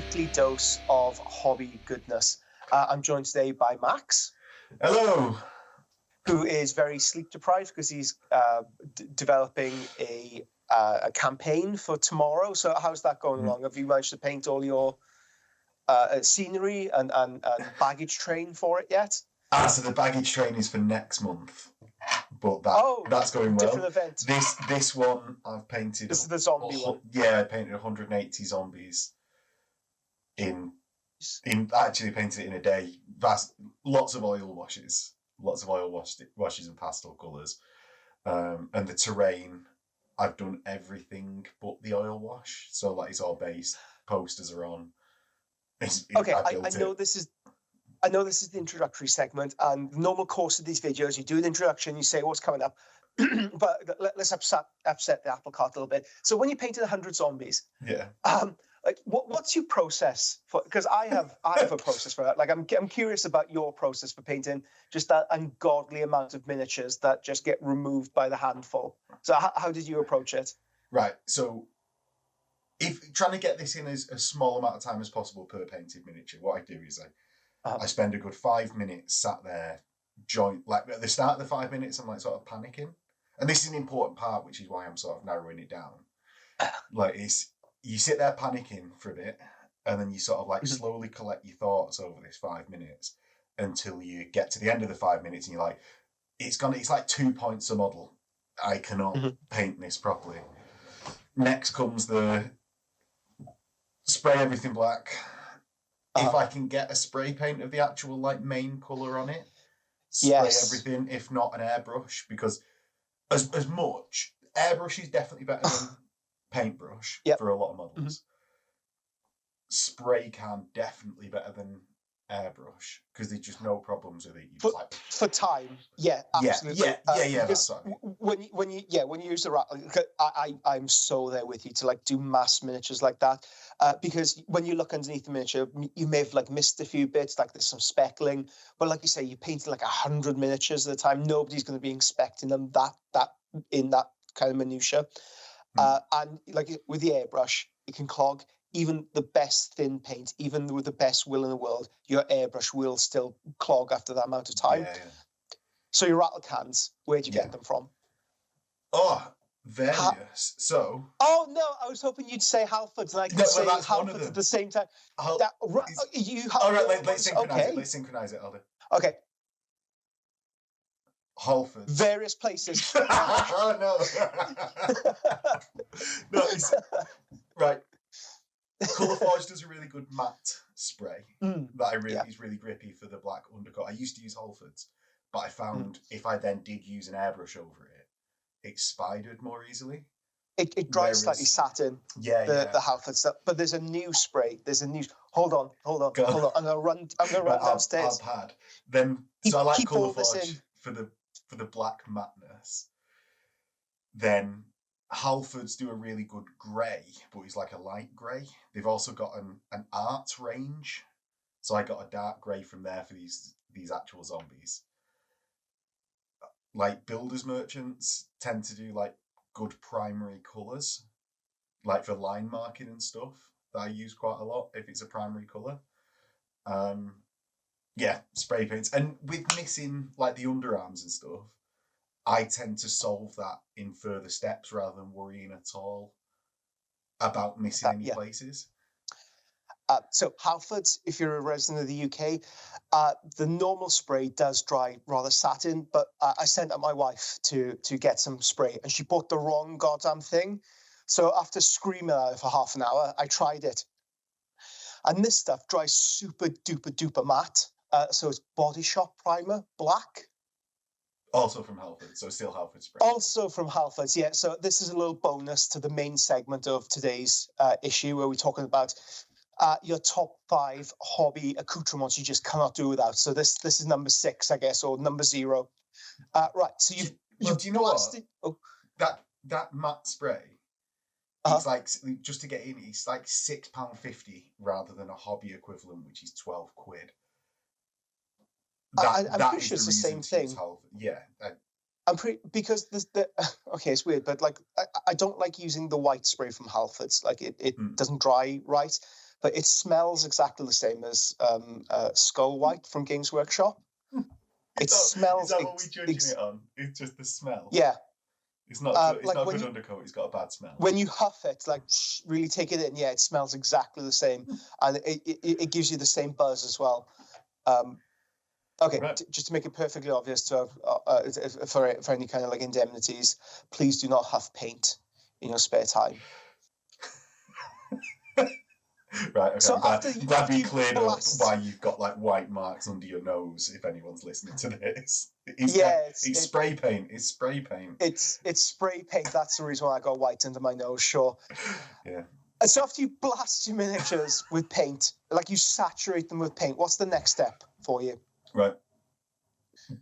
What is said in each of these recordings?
weekly dose of hobby goodness. I'm joined today by Max. Hello. Who is very sleep deprived because he's developing a campaign for tomorrow. So how's that going along? Have you managed to paint all your scenery and baggage train for it yet? So the baggage train is for next month, but that's going well. Different event. This one I've painted. This is the zombie one. Yeah, I painted 180 zombies actually painted it in a day. Lots of oil washes and pastel colours, and the terrain. I've done everything but the oil wash, so like it's all based. Posters are on. I know this is the introductory segment, and the normal course of these videos, you do an introduction, you say what's coming up, but let's upset the apple cart a little bit. So when you painted 100 zombies, like what's your process for? Because I have a process for that. Like I'm curious about your process for painting just that ungodly amount of miniatures that just get removed by the handful. So how did you approach it? Right. So if trying to get this in as a small amount of time as possible per painted miniature, what I do is I spend a good 5 minutes sat there, like at the start of the 5 minutes, I'm like sort of panicking. And this is an important part, which is why I'm sort of narrowing it down. Like you sit there panicking for a bit, and then you sort of like slowly collect your thoughts over this 5 minutes until you get to the end of the 5 minutes and you're like, it's like 2 points a model. I cannot paint this properly. Next comes the spray everything black. If I can get a spray paint of the actual like main colour on it, spray everything, if not an airbrush, because as much, airbrush is definitely better than paintbrush for a lot of models. Spray can definitely better than airbrush because there's just no problems with it. For time, absolutely. That's what I mean. When you use the rattle, I'm so there with you to like do mass miniatures like that, because when you look underneath the miniature, you may have like missed a few bits, like there's some speckling, but like you say, you painted like 100 miniatures at a time. Nobody's going to be inspecting them that in that kind of minutia. And like with the airbrush, it can clog. Even the best thin paint, even with the best will in the world, your airbrush will still clog after that amount of time. So your rattle cans, where'd you get them from? Oh, various. Oh no, I was hoping you'd say Halfords, and I could say Halfords at the same time. Let's synchronize it. Let's synchronize it, Alder. Okay. Halfords. Various places. Oh no. Right. Colourforge does a really good matte spray that is really grippy for the black undercoat. I used to use Halfords, but I found if I then did use an airbrush over it, it spidered more easily. It dries slightly satin. The Halford stuff. But there's a new spray. Hold on. I'm gonna run downstairs. I'll pad. So I like Colourforge for the black madness. Then Halfords do a really good grey, but it's like a light grey. They've also got an art range, so I got a dark grey from there for these actual zombies. Like builders merchants tend to do like good primary colours, like for line marking and stuff that I use quite a lot if it's a primary colour. Spray paints, and with missing like the underarms and stuff, I tend to solve that in further steps rather than worrying at all about missing any places. So Halfords, if you're a resident of the UK, the normal spray does dry rather satin, but I sent out my wife to get some spray, and she bought the wrong goddamn thing. So after screaming at her for half an hour, I tried it. And this stuff dries super duper duper matte. So it's Body Shop Primer Black. Also from Halfords, so still Halfords spray. Also from Halfords, yeah. So this is a little bonus to the main segment of today's issue, where we're talking about your top 5 hobby accoutrements you just cannot do without. So this is number 6, I guess, or number 0. Right. So do you know blasted... what? Oh. That matte spray. It's like, just to get in, it's like £6.50 rather than a hobby equivalent, which is £12. I'm pretty sure it's the same thing. Because okay, it's weird, but like I don't like using the white spray from Halfords. Like it doesn't dry right. but it smells exactly the same as Skull White from Games Workshop. It smells. Is that what we're judging it on? It's just the smell. Yeah. It's not. It's like not a good undercoat. It's got a bad smell. When you huff it, like really take it in, yeah, it smells exactly the same, and it gives you the same buzz as well. Okay, right. Just to make it perfectly obvious to for any kind of like indemnities, please do not huff paint in your spare time. Right, okay. So I'm glad we cleared up blast... why you've got like white marks under your nose. If anyone's listening to this, it's spray paint. It's spray paint. It's spray paint. That's the reason why I got white under my nose. Sure. Yeah. And so after you blast your miniatures with paint, like you saturate them with paint, what's the next step for you? Right.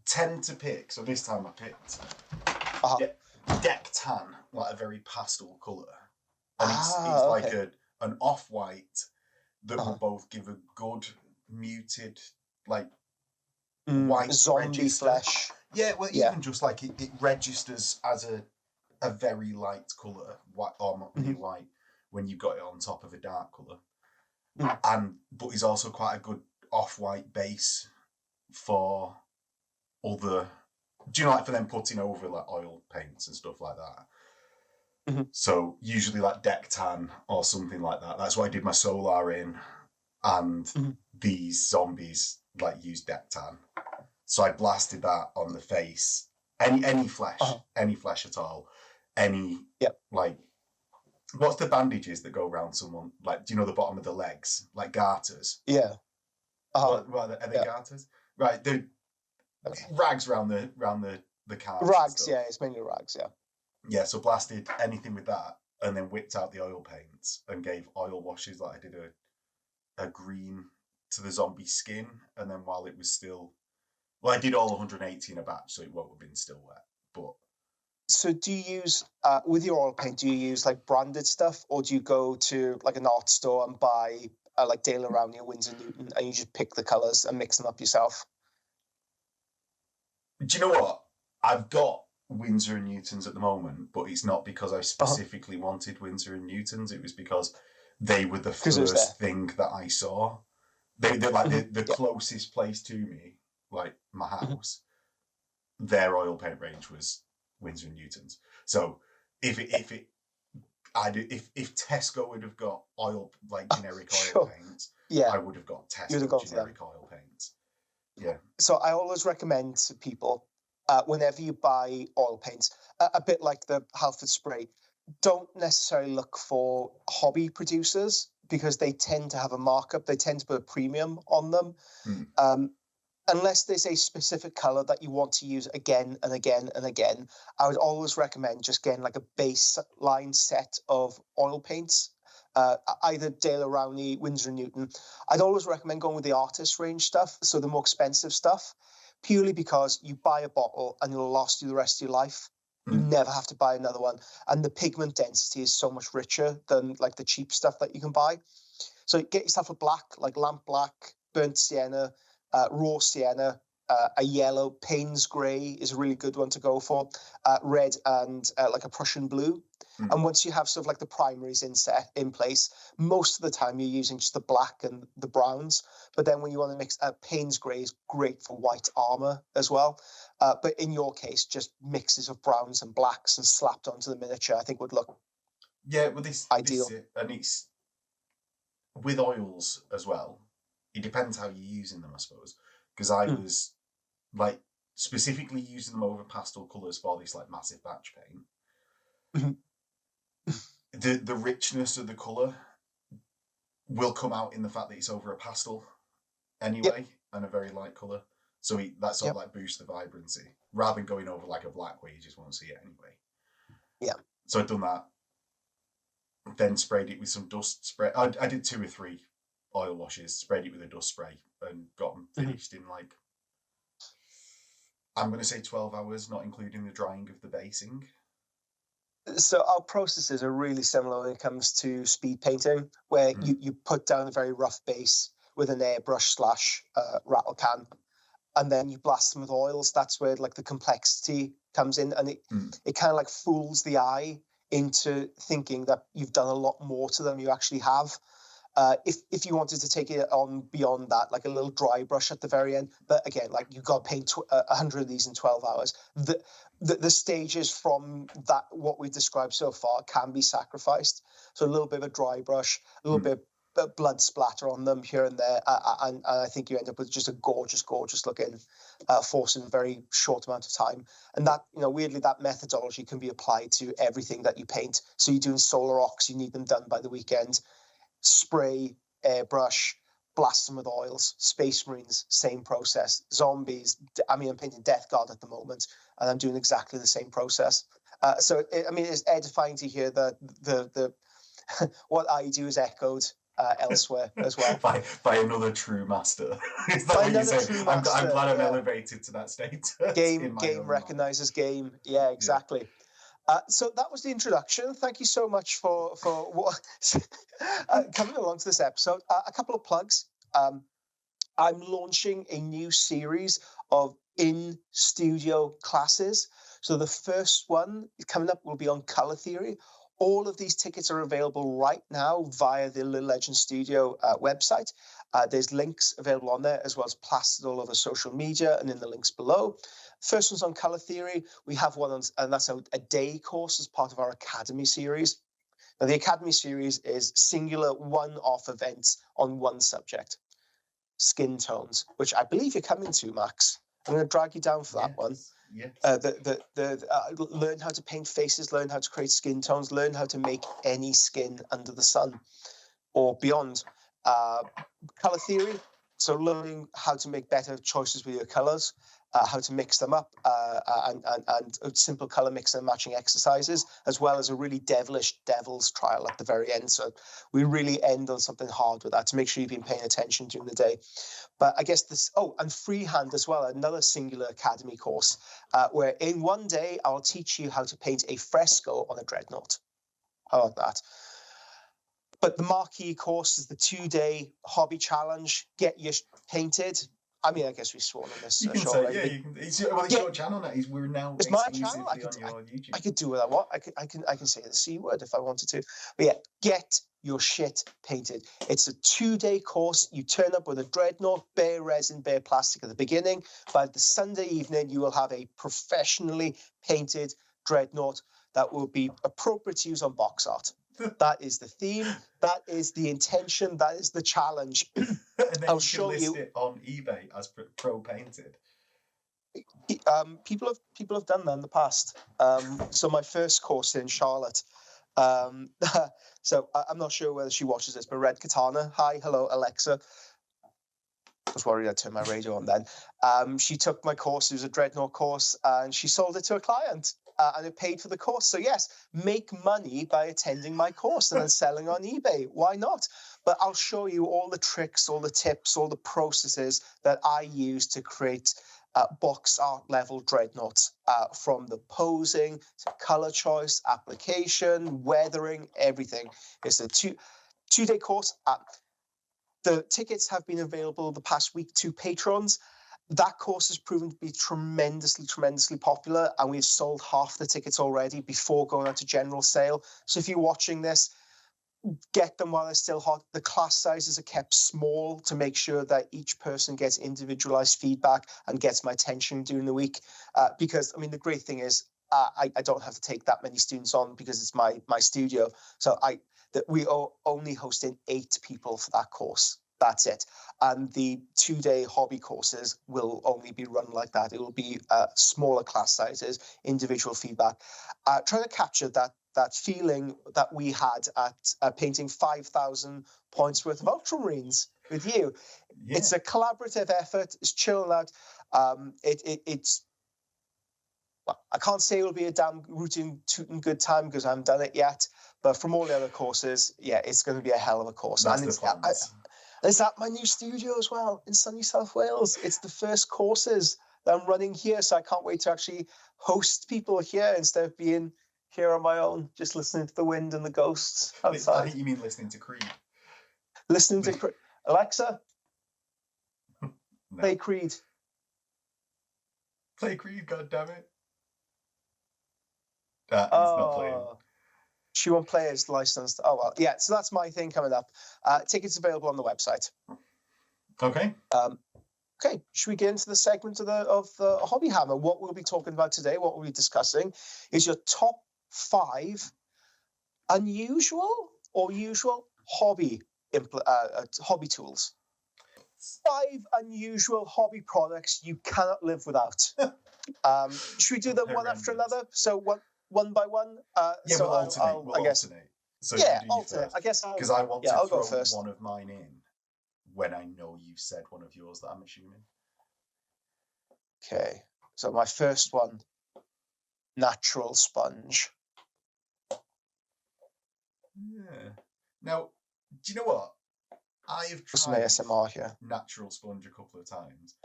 10 to pick. So this time I picked deck tan, like a very pastel colour, and it's like an off-white that will both give a good muted, like white zombie register. Flesh. Yeah, well, even just like it registers as a very light colour, white or not really white, when you've got it on top of a dark colour. But it's also quite a good off-white base for other. Do you know, like for them putting over like oil paints and stuff like that? So usually like deck tan or something like that. That's what I did my solar in, and these zombies like use deck tan. So I blasted that on the face. Any flesh, any flesh at all, like what's the bandages that go around someone? Like, do you know the bottom of the legs, like garters? Yeah. What are they garters? Right, they're rags around the calves. Rags, yeah, it's mainly rags, yeah. Yeah, so blasted anything with that, and then whipped out the oil paints and gave oil washes. Like I did a green to the zombie skin, and then while it was still, I did all 180 in a batch, so it won't have been still wet. But so, do you use with your oil paint? Do you use like branded stuff, or do you go to like an art store and buy like Dale around your Winsor Newton, and you just pick the colours and mix them up yourself? Do you know what? I've got Winsor and Newtons at the moment, but it's not because I specifically wanted Winsor and Newtons. It was because they were the first thing that I saw. They're like the closest place to me, like my house. Their oil paint range was Winsor and Newtons. So if Tesco would have got oil, like generic oil paints, I would have got Tesco generic oil paints. Yeah. So I always recommend to people, whenever you buy oil paints, a bit like the Halford spray, don't necessarily look for hobby producers because they tend to have a markup. They tend to put a premium on them. Unless there's a specific colour that you want to use again and again and again, I would always recommend just getting like a baseline set of oil paints, either Dale Rowney, Winsor & Newton. I'd always recommend going with the artist range stuff, so the more expensive stuff, purely because you buy a bottle and it'll last you the rest of your life. You never have to buy another one. And the pigment density is so much richer than like the cheap stuff that you can buy. So get yourself a black, like lamp black, burnt sienna, raw sienna, a yellow. Payne's grey is a really good one to go for. Red and like a Prussian blue. And once you have sort of like the primaries in place, most of the time you're using just the black and the browns. But then when you want to mix, Payne's grey is great for white armour as well. But in your case, just mixes of browns and blacks and slapped onto the miniature, I think would look ideal. And it's with oils as well. It depends how you're using them, I suppose. Because I was like specifically using them over pastel colours for this like massive batch paint. The richness of the colour will come out in the fact that it's over a pastel anyway, and a very light colour. So that sort of like boosts the vibrancy rather than going over like a black where you just won't see it anyway. Yeah. So I'd done that, then sprayed it with some dust spray. I did 2 or 3 oil washes, sprayed it with a dust spray, and got them finished in like, I'm going to say 12 hours, not including the drying of the basing. So our processes are really similar when it comes to speed painting, where you put down a very rough base with an airbrush / rattle can, and then you blast them with oils. That's where like the complexity comes in, and it kind of like fools the eye into thinking that you've done a lot more to them. You actually have. If you wanted to take it on beyond that, like a little dry brush at the very end. But again, like you got to paint 100 of these in 12 hours. The stages from that, what we've described so far, can be sacrificed. So a little bit of a dry brush, a little bit of blood splatter on them here and there, and I think you end up with just a gorgeous looking force in a very short amount of time. And that, weirdly, that methodology can be applied to everything that you paint. So you're doing solar ox, you need them done by the weekend. Spray, airbrush, blast them with oils. Space Marines, same process. Zombies, I'm painting Death Guard at the moment, and I'm doing exactly the same process. It's edifying to hear that the what I do is echoed elsewhere as well by another true master. Is that what you say? I'm glad I'm elevated to that status. Game recognizes game. Yeah, exactly. Yeah. So that was the introduction. Thank you so much for coming along to this episode. A couple of plugs. I'm launching a new series of in-studio classes. So the first one coming up will be on color theory. All of these tickets are available right now via the Little Legend Studio website. There's links available on there, as well as plastered all over social media and in the links below. First one's on color theory. We have one on, and that's a day course as part of our Academy series. Now, the Academy series is singular one-off events on one subject, skin tones, which I believe you're coming to, Max. I'm going to drag you down for that one. Yes. Learn how to paint faces, learn how to create skin tones, learn how to make any skin under the sun or beyond. Color theory, so learning how to make better choices with your colors, how to mix them up, and simple color mix and matching exercises, as well as a really devil's trial at the very end. So we really end on something hard with that to make sure you've been paying attention during the day. But I guess and freehand as well, another singular Academy course, where in one day I'll teach you how to paint a fresco on a dreadnought. How about that? But the marquee course is the 2-day hobby challenge. Get your painted. I guess we've sworn on this. You can say, yeah, you can. It's your channel now. We're now exclusively on your YouTube. I could do what I want. I can say the C word if I wanted to. But yeah, get your shit painted. It's a 2-day course. You turn up with a dreadnought, bare resin, bare plastic at the beginning. By the Sunday evening, you will have a professionally painted dreadnought that will be appropriate to use on box art. That is the theme. That is the intention. That is the challenge. And then I'll show you it on eBay as pro painted. People have done that in the past. So my first course in Charlotte. So I'm not sure whether she watches this, but Red Katana. Hi, hello, Alexa. I was worried I'd turn my radio on then. She took my course. It was a dreadnought course, and she sold it to a client. And it paid for the course. So yes, make money by attending my course and then selling on eBay. Why not? But I'll show you all the tricks, all the tips, all the processes that I use to create box art level dreadnoughts, from the posing to color choice, application, weathering, everything. It's a two-day course. The tickets have been available the past week to patrons. That course has proven to be tremendously popular, and we've sold half the tickets already before going out to general sale. So if you're watching this, get them while they're still hot. The class sizes are kept small to make sure that each person gets individualized feedback and gets my attention during the week. Because, the great thing is I don't have to take that many students on because it's my studio. So we are only hosting 8 people for that course. That's it. And the 2-day hobby courses will only be run like that. It will be smaller class sizes, individual feedback. Trying to capture that feeling that we had at painting 5,000 points worth of Ultramarines with you. Yeah. It's a collaborative effort. It's chilling out. It's well, I can't say it will be a damn rooting, tooting good time because I haven't done it yet. But from all the other courses, yeah, it's going to be a hell of a course. That's the plan. Is that my new studio as well in sunny South Wales? It's the first courses that I'm running here, so I can't wait to actually host people here instead of being here on my own, just listening to the wind and the ghosts outside. I think you mean listening to Creed. Listening to Creed. Alexa, no. Play Creed. Play Creed, goddammit. It's not playing. She won't play as licensed. Oh well, yeah. So that's my thing coming up. Tickets available on the website. Okay. Okay. Should we get into the segment of the Hobby Hammer? What we'll be talking about today, what we'll be discussing, is your top 5 unusual or usual hobby tools. 5 unusual hobby products you cannot live without. Should we do them one after another? So one by one. Yeah, so we'll alternate. We'll alternate. So yeah, you do alternate. first. I guess because I want to I'll throw go first. one of mine in when I know you've said one of yours that I'm assuming. Okay, so my first one, natural sponge. Yeah. Now, do you know what? I have Some tried ASMR here. natural sponge a couple of times.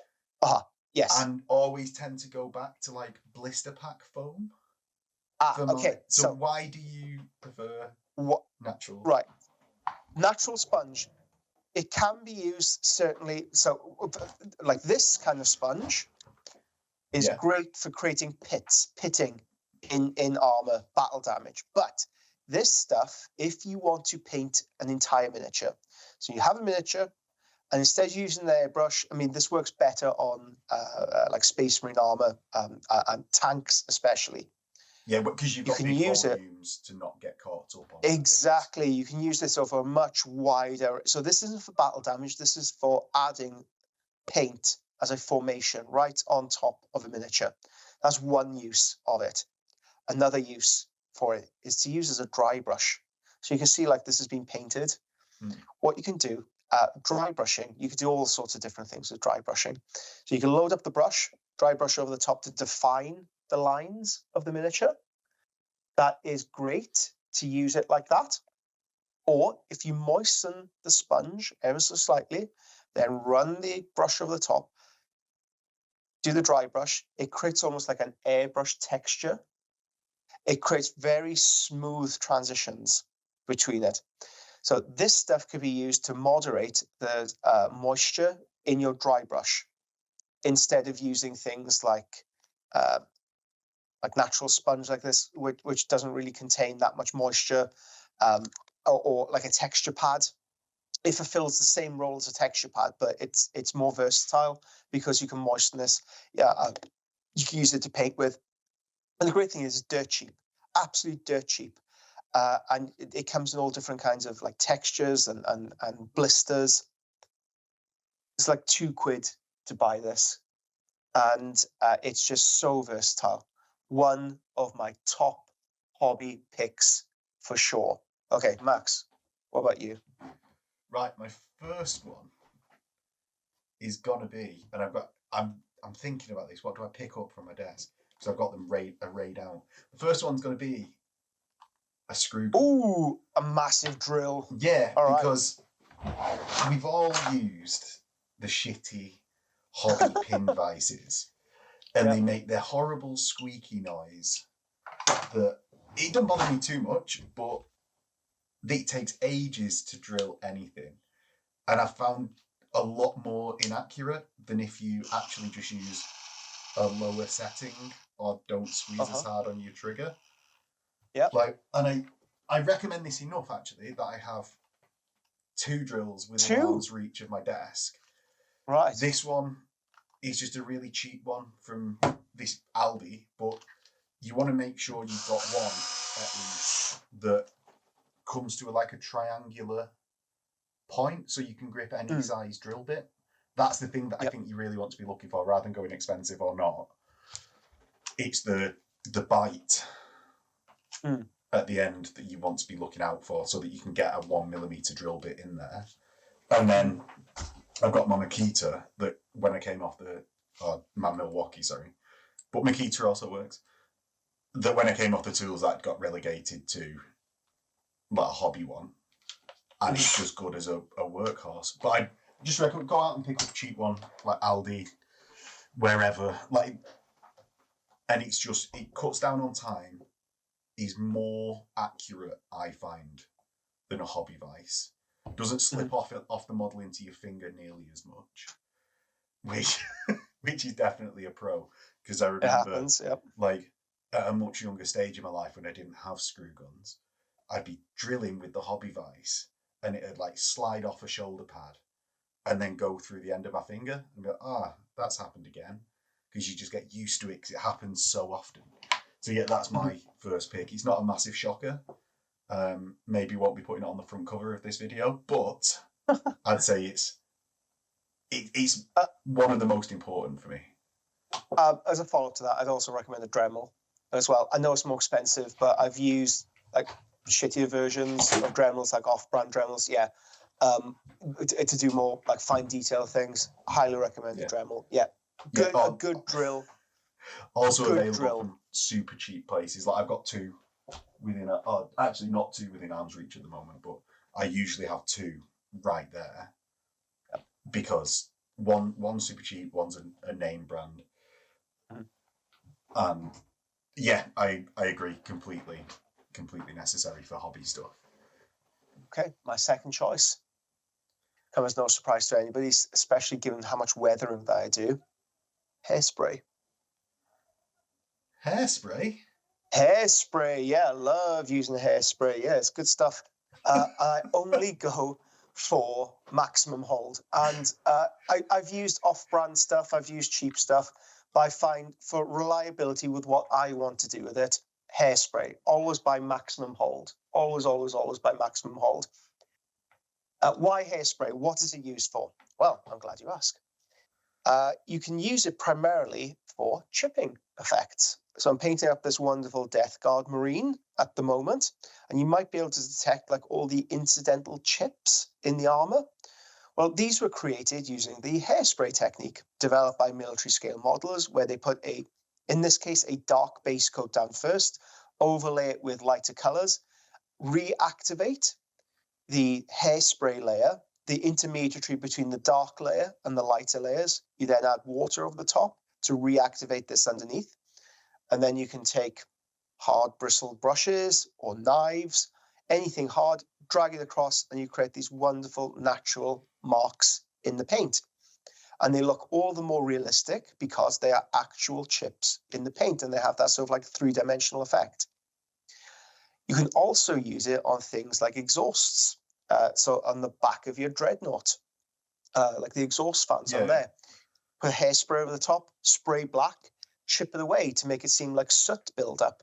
Yes. And always tend to go back to like blister pack foam. Okay. So why do you prefer natural? Right. Natural sponge. It can be used certainly. So, like this kind of sponge is great for creating pitting in armor, battle damage. But this stuff, if you want to paint an entire miniature, so you have a miniature, and instead of using the airbrush, I mean, this works better on like Space Marine armor and tanks especially. Yeah, because you've got big volumes to not get caught up on. Exactly. You can use this over a much wider... So this isn't for battle damage. This is for adding paint as a formation right on top of a miniature. That's one use of it. Another use for it is to use as a dry brush. So you can see like this has been painted. What you can do, dry brushing, you can do all sorts of different things with dry brushing. So you can load up the brush, dry brush over the top to define the lines of the miniature. That is great to use it like that. Or if you moisten the sponge ever so slightly, then run the brush over the top, do the dry brush, it creates almost like an airbrush texture. It creates very smooth transitions between it. So this stuff could be used to moderate the moisture in your dry brush instead of using things like natural sponge like this, which doesn't really contain that much moisture, or like a texture pad. It fulfills the same role as a texture pad, but it's more versatile because you can moisten this. You can use it to paint with. And the great thing is it's dirt cheap, absolutely dirt cheap. And it comes in all different kinds of like textures and blisters. It's like £2 to buy this. And it's just so versatile. One of my top hobby picks for sure. Okay, Max, what about you? Right, my first one is gonna be, and I'm thinking about this. What do I pick up from my desk? Because I've got them arrayed out. The first one's gonna be a screw gun. Ooh, a massive drill. Yeah, because we've all used the shitty hobby pin vices. And they make their horrible squeaky noise that it doesn't bother me too much, but it takes ages to drill anything. And I found a lot more inaccurate than if you actually just use a lower setting or don't squeeze as hard on your trigger. Yeah. And I recommend this enough actually that I have 2 drills within arm's reach of my desk. Right. This one is just a really cheap one from this Aldi, but you want to make sure you've got one at least that comes to a triangular point so you can grip any size drill bit. That's the thing that I think you really want to be looking for rather than going expensive or not. It's the bite at the end that you want to be looking out for so that you can get a 1mm drill bit in there. And then I've got my Makita that when I came off my Milwaukee, sorry. But Makita also works. That when I came off the tools, that got relegated to like a hobby one. And it's just good as a workhorse. But I just recommend go out and pick up a cheap one, like Aldi, wherever. And it cuts down on time, is more accurate, I find, than a hobby vice. Doesn't slip off the model into your finger nearly as much, which is definitely a pro. Because I remember, at a much younger stage in my life when I didn't have screw guns, I'd be drilling with the hobby vise, and it'd like slide off a shoulder pad, and then go through the end of my finger, and go, that's happened again, because you just get used to it because it happens so often. So yeah, that's my first pick. It's not a massive shocker. Maybe won't be putting it on the front cover of this video, but I'd say it's one of the most important for me. As a follow-up to that, I'd also recommend a Dremel as well. I know it's more expensive, but I've used like shittier versions of Dremels, like off-brand Dremels. Yeah, to do more like fine detail things. Highly recommend the Dremel. Yeah, good, a good drill. Also good available drill from super cheap places. Like I've got two within actually not two within arm's reach at the moment, but I usually have two right there because one's super cheap, one's a name brand. Yeah, I agree completely necessary for hobby stuff. Okay, my second choice comes as no surprise to anybody, especially given how much weathering that I do. Hairspray. Hairspray? Hairspray, yeah, I love using hairspray. Yeah, it's good stuff. I only go for maximum hold, and I've used off-brand stuff, I've used cheap stuff, but I find for reliability with what I want to do with it, hairspray, always by maximum hold. Always, always, always by maximum hold. Why hairspray? What is it used for? Well, I'm glad you asked. You can use it primarily for chipping effects. So I'm painting up this wonderful Death Guard Marine at the moment, and you might be able to detect like all the incidental chips in the armor. Well, these were created using the hairspray technique developed by military scale modelers, where they put in this case, a dark base coat down first, overlay it with lighter colors, reactivate the hairspray layer, the intermediary between the dark layer and the lighter layers. You then add water over the top to reactivate this underneath. And then you can take hard bristled brushes or knives, anything hard, drag it across, and you create these wonderful natural marks in the paint. And they look all the more realistic because they are actual chips in the paint, and they have that sort of like three-dimensional effect. You can also use it on things like exhausts. So on the back of your dreadnought, like the exhaust fans on there. Put hairspray over the top, spray black, chip it away to make it seem like soot buildup.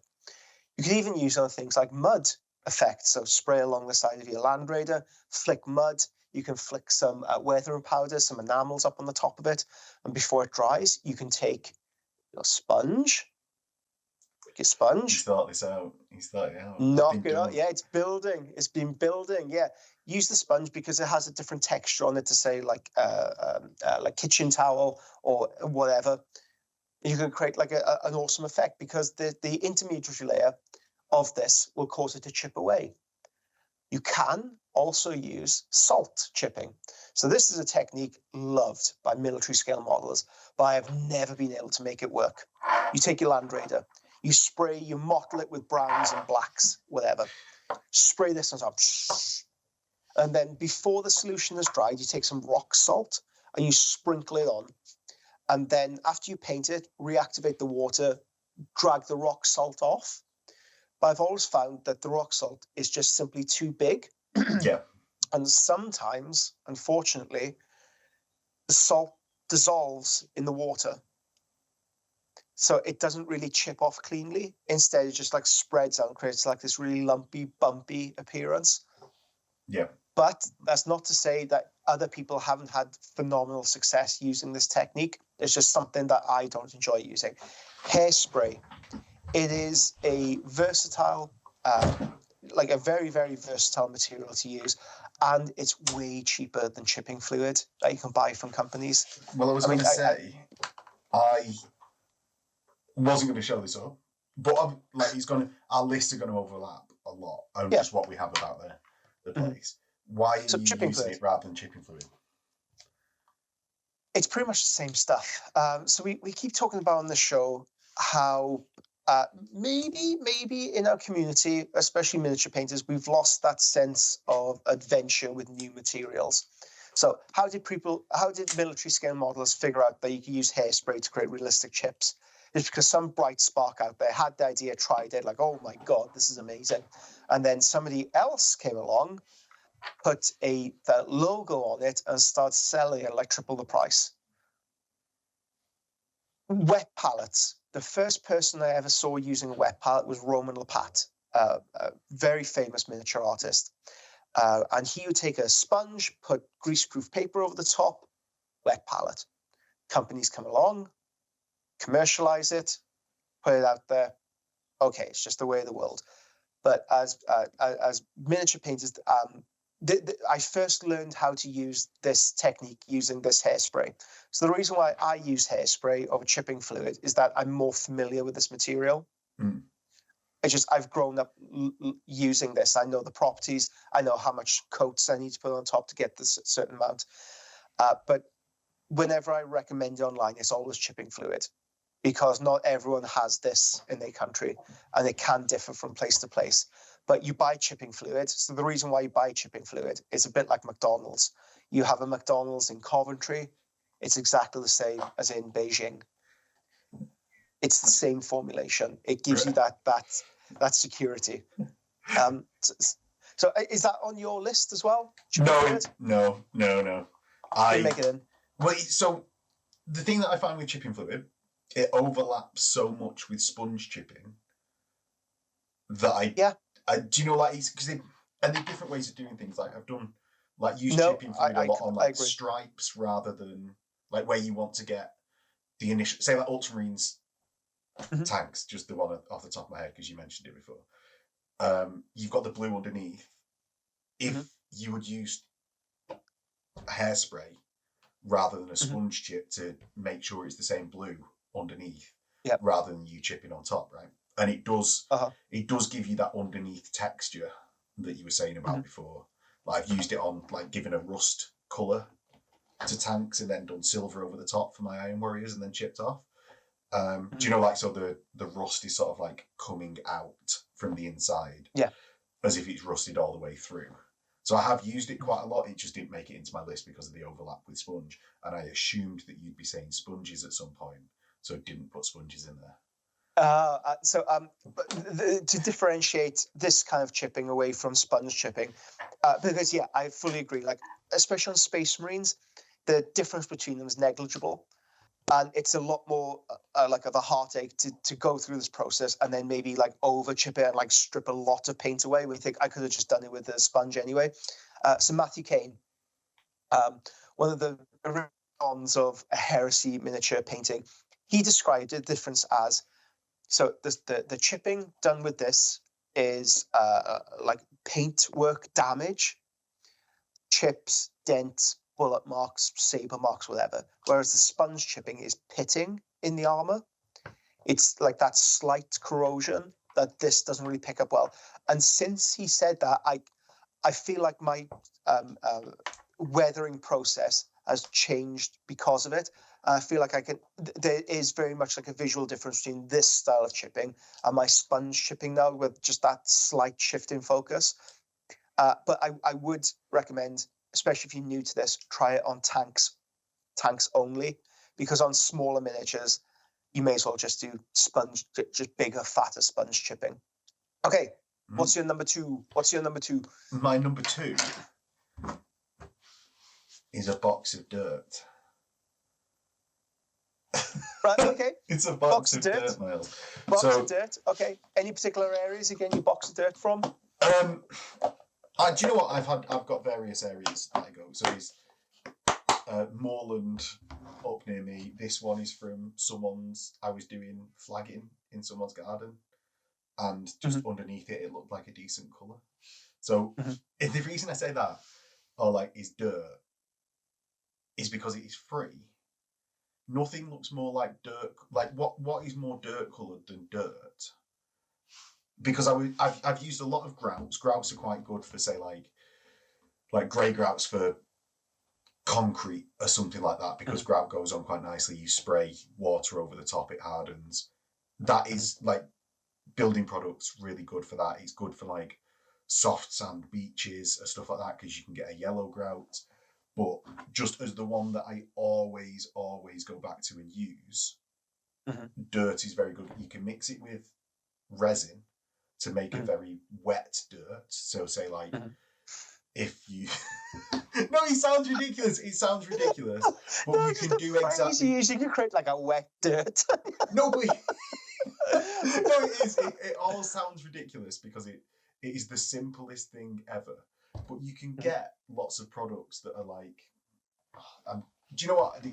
You can even use on things like mud effects. So spray along the side of your Land Raider, flick mud. You can flick some weathering powder, some enamels up on the top of it. And before it dries, you can take your sponge. Take your sponge. He's thought this out. He's thought it out. Knock it out. Yeah, it's building. It's been building. Yeah. Use the sponge because it has a different texture on it to say like kitchen towel or whatever. You can create like an awesome effect because the intermediary layer of this will cause it to chip away. You can also use salt chipping. So this is a technique loved by military scale modelers, but I have never been able to make it work. You take your Land Raider, you spray, you mottle it with browns and blacks, whatever. Spray this on top. And then before the solution is dried, you take some rock salt and you sprinkle it on. And then after you paint it, reactivate the water, drag the rock salt off. But I've always found that the rock salt is just simply too big. Yeah. And sometimes, unfortunately, the salt dissolves in the water. So it doesn't really chip off cleanly. Instead, it just like spreads out and creates like this really lumpy, bumpy appearance. Yeah. But that's not to say that other people haven't had phenomenal success using this technique. It's just something that I don't enjoy using. Hairspray. It is a versatile, like a very, very versatile material to use. And it's way cheaper than chipping fluid that you can buy from companies. Well, I was going to say, I wasn't going to show this up, but our lists are going to overlap a lot on just what we have about the place. Why are you using it rather than chipping fluid? It's pretty much the same stuff. So we keep talking about on the show how maybe in our community, especially miniature painters, we've lost that sense of adventure with new materials. So how did military scale modelers figure out that you could use hairspray to create realistic chips? just because some bright spark out there had the idea, tried it, like, oh my God, this is amazing. And then somebody else came along, put the logo on it and started selling it like triple the price. Wet palettes. The first person I ever saw using a wet palette was Roman Lepat, a very famous miniature artist. And he would take a sponge, put greaseproof paper over the top, wet palette. Companies come along, commercialize it, put it out there. Okay, it's just the way of the world. But as miniature painters, I first learned how to use this technique using this hairspray. So the reason why I use hairspray over chipping fluid is that I'm more familiar with this material. Mm. I've grown up using this. I know the properties. I know how much coats I need to put on top to get this certain amount. But whenever I recommend it online, it's always chipping fluid, because not everyone has this in their country, and it can differ from place to place. But you buy chipping fluid. So the reason why you buy chipping fluid is a bit like McDonald's. You have a McDonald's in Coventry. It's exactly the same as in Beijing. It's the same formulation. It gives you that security. So is that on your list as well? No. I make it in. Well, so the thing that I find with chipping fluid, it overlaps so much with sponge chipping that do you know, like, because and there are different ways of doing things. Like, I've done chipping fluid a lot on like stripes rather than like where you want to get the initial, say like ultramarines tanks, just the one off the top of my head because you mentioned it before. You've got the blue underneath. If you would use hairspray rather than a sponge chip to make sure it's the same blue underneath, rather than you chipping on top, right? And it does give you that underneath texture that you were saying about before. Like, I've used it on, like, giving a rust colour to tanks and then done silver over the top for my Iron Warriors and then chipped off. Do you know, like, so the rust is sort of like coming out from the inside, as if it's rusted all the way through. So I have used it quite a lot. It just didn't make it into my list because of the overlap with sponge, and I assumed that you'd be saying sponges at some point, so I didn't put sponges in there. To differentiate this kind of chipping away from sponge chipping, because I fully agree. Like, especially on Space Marines, the difference between them is negligible, and it's a lot more like of a heartache to go through this process and then maybe like over chip it and like strip a lot of paint away. We think I could have just done it with a sponge anyway. So Matthew Kane, one of the originals of a heresy miniature painting, he described the difference as, so the chipping done with this is like paint work damage, chips, dents, bullet marks, saber marks, whatever. Whereas the sponge chipping is pitting in the armor. It's like that slight corrosion that this doesn't really pick up well. And since he said that, I feel like my weathering process has changed because of it. I feel like there is very much like a visual difference between this style of chipping and my sponge chipping now, with just that slight shift in focus. But I would recommend, especially if you're new to this, try it on tanks only, because on smaller miniatures, you may as well just do sponge, just bigger, fatter sponge chipping. Okay, what's your number two? My number two is a box of dirt. Right, okay. It's a box of dirt, Miles. Box of dirt, okay. Any particular areas, again, you box of dirt from? Do you know what? I've got various areas that I go. So there's moorland up near me. This one is from I was doing flagging in someone's garden, and just underneath it looked like a decent colour. So the reason I say that, or like, is dirt, is because it is free. Nothing looks more like dirt. Like, what is more dirt coloured than dirt? Because I've used a lot of grouts. Grouts are quite good for, say, like grey grouts for concrete or something like that, because grout goes on quite nicely. You spray water over the top, it hardens. That is, like, building products, really good for that. It's good for like soft sand beaches and stuff like that, because you can get a yellow grout. But just as the one that I always go back to and use Dirt is very good. You can mix it with resin to make a very wet dirt. So say like if you no, it sounds ridiculous. It sounds ridiculous, but no, you can do exactly. You can create like a wet dirt. No, but no, it is. It all sounds ridiculous because it is the simplest thing ever. But you can get lots of products that are like. Do you know what?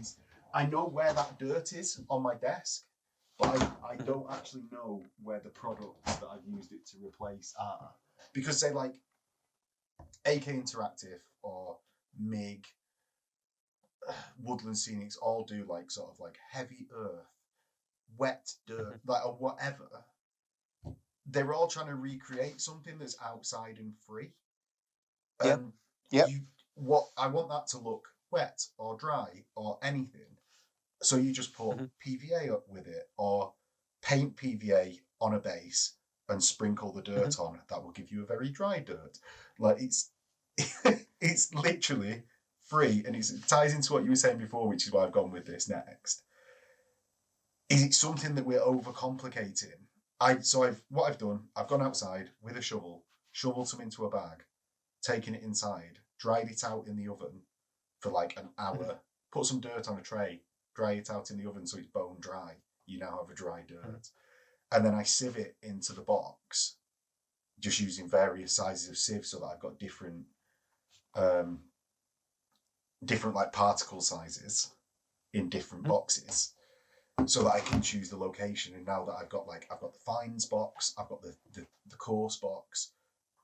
I know where that dirt is on my desk, but I don't actually know where the products that I've used it to replace are. Because say like AK Interactive or MIG, Woodland Scenics all do like sort of like heavy earth, wet dirt, like or whatever. They're all trying to recreate something that's outside and free. And what I want that to look wet or dry or anything. So you just put PVA up with it or paint PVA on a base and sprinkle the dirt on. That will give you a very dry dirt. Like it's literally free, and it ties into what you were saying before, which is why I've gone with this next. Is it something that we're overcomplicating? What I've done, I've gone outside with a shovel, shoveled some into a bag, taken it inside, dried it out in the oven for like an hour, put some dirt on a tray, dry it out in the oven so it's bone dry. You now have a dry dirt. And then I sieve it into the box, just using various sizes of sieve so that I've got different like particle sizes in different boxes, so that I can choose the location. And now that I've got the fines box, I've got the coarse box,